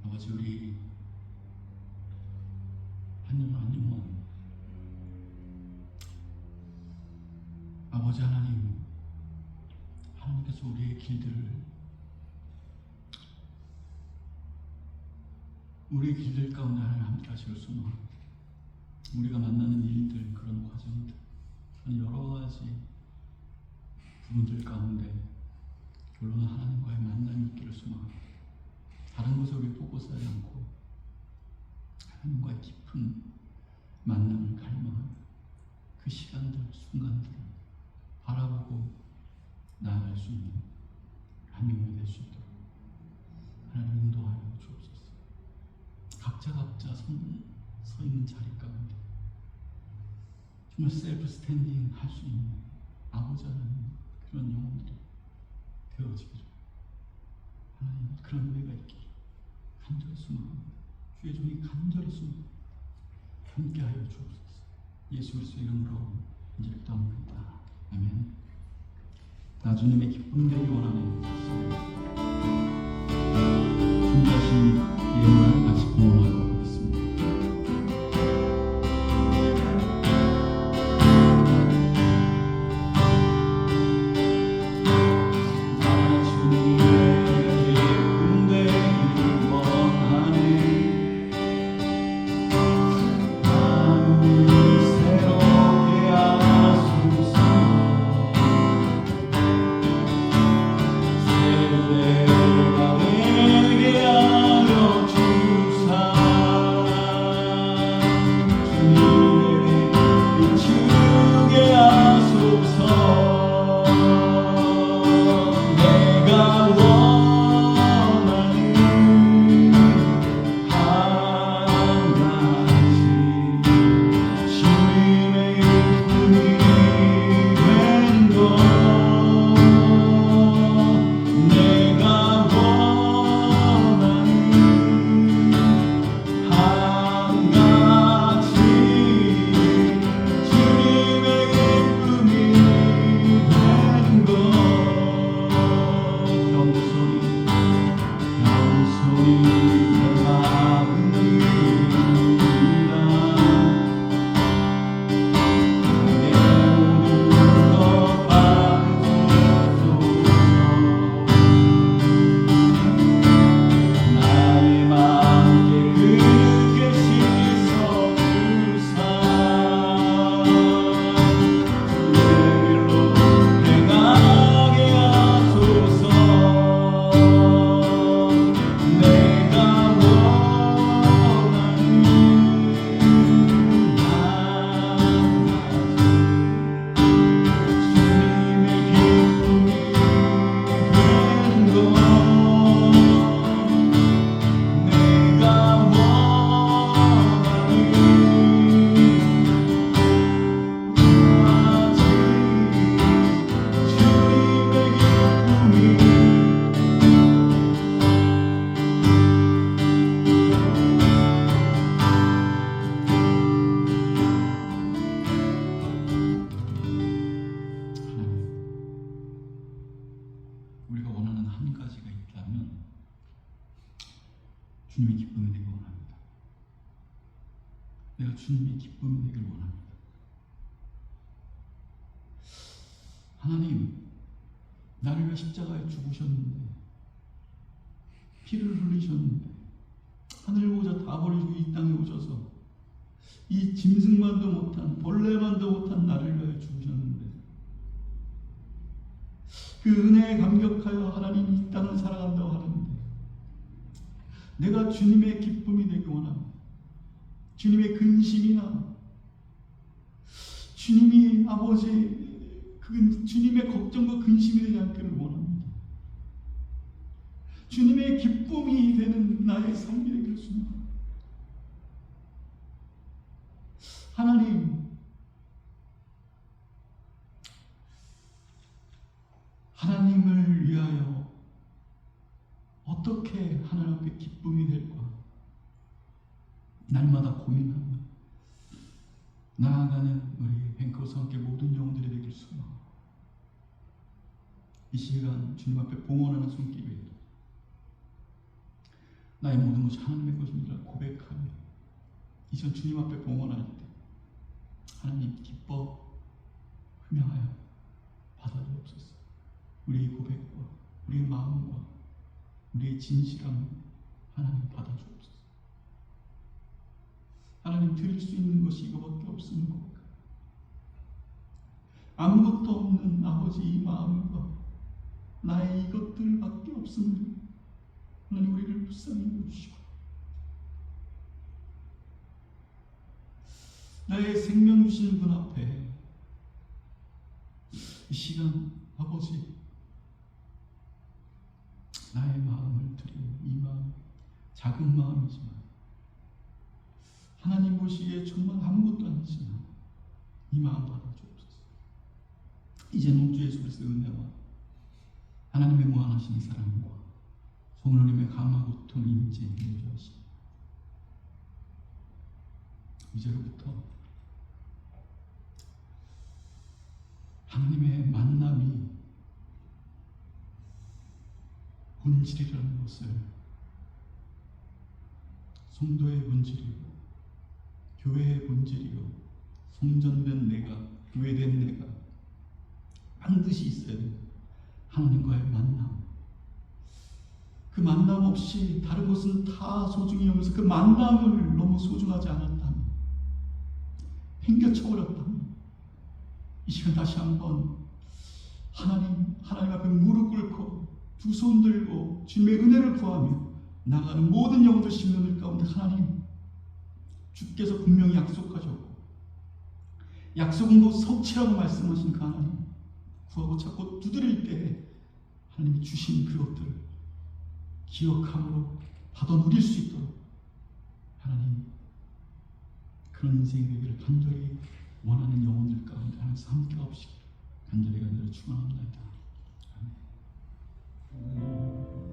아버지, 우리 한 영혼 한 영혼 아버지 하나님, 하나님께서 우리의 길들 가운데 하나님 함께 하실 수만, 우리가 만나는 일들, 그런 과정들, 그런 여러 가지 부분들 가운데 결론은 하나님과의 만남이 있기를 소망합니다. 다른 곳에 우리 포커스하지 않고 하나님과의 깊은 만남을 갈망하는 그 시간들, 순간들을 바라보고 나아갈 수 있는 한 명이 될 수 있도록 하나님 인도하여 주옵소서. 각자 서 있는 자리 가운데 정말 셀프 스탠딩 할 수 있는 아버지 하나님, 그런 영혼들이 되어지기를 하나님, 그런 은혜가 있기를 간절히 소망합니다. 주의 종이 간절히 소망합니다. 함께하여 주옵소서. 예수 그리스도의 이름으로 이제 기도합니다. 아멘. 나주님의 기쁨 되기 원하는 준비하신 예물 같이 공헌하고 있습니다.
새로게 하소서.
기쁨이 되길 원합니다. 내가 주님의 기쁨이 되길 원합니다. 하나님, 나를 위해 십자가에 죽으셨는데, 피를 흘리셨는데, 하늘 보자 다 버리시고 이 땅에 오셔서 이 짐승만도 못한, 벌레만도 못한 나를 위하여 죽으셨는데, 그 은혜에 감격하여 하나님이 이 땅을 살아간다고 하는데, 내가 주님의 기쁨이 되기 원합니다. 주님의 근심이나 주님이 아버지 주님의 걱정과 근심이 되지 않기를 원합니다. 주님의 기쁨이 되는 나의 삶이 되기를 소망합니다. 하나님, 하나님을 위하여 어떻게 하나님 앞에 기쁨이 될까? 날마다 고민하며 나아가는 우리 뱅크하우스와 함께 모든 영혼들이 되길 소망합니다. 이 시간 주님 앞에 봉헌하는 손길에 나의 모든 것이 하나님의 것입니다 고백하며 이전 주님 앞에 봉헌할 때 하나님 기뻐 흠양하여 받아주옵소서. 우리의 고백과 우리의 마음과 우리의 진실함 하나님 받아주옵소서. 하나님 드릴 수 있는 것이 이거밖에 없습니다. 아무것도 없는 아버지 이 마음과 나의 이것들밖에 없습니다. 하나님 우리를 불쌍히 여주시고 나의 생명 주신 분 앞에 이 시간 아버지 나의 마음을 드리고 이 마음 작은 마음이지만 하나님 보시기에 정말 아무것도 아니지만 이 마음 받아주옵소서. 이제는 주 예수 그리스도의 은혜와 하나님의 무한하신 사랑과 성령님의 감화고통 임재 인도하시니 이제로부터 하나님의 만남이 본질이라는 것을 성도의 본질이고 교회의 본질이요 성전된 내가 교회된 내가 반드시 있어야 됩니다. 하나님과의 만남. 그 만남 없이 다른 것은 다 소중히 여기서 그 만남을 너무 소중하지 않았다면 행겨쳐버렸다면 이 시간 다시 한번 하나님 앞에 무릎 꿇고 두 손 들고 주님의 은혜를 구하며 나가는 모든 영혼들 심령들 가운데 하나님 주께서 분명히 약속하셨고 약속은 곧 성취라고 말씀하신 그 하나님 구하고 찾고 두드릴 때 하나님이 주신 그것들을 기억함으로 받아 누릴 수 있도록 하나님 그런 인생이 되기를 간절히 원하는 영혼들 가운데 하나님께서 함께 하옵시기를 간절히 축원합니다. 아멘.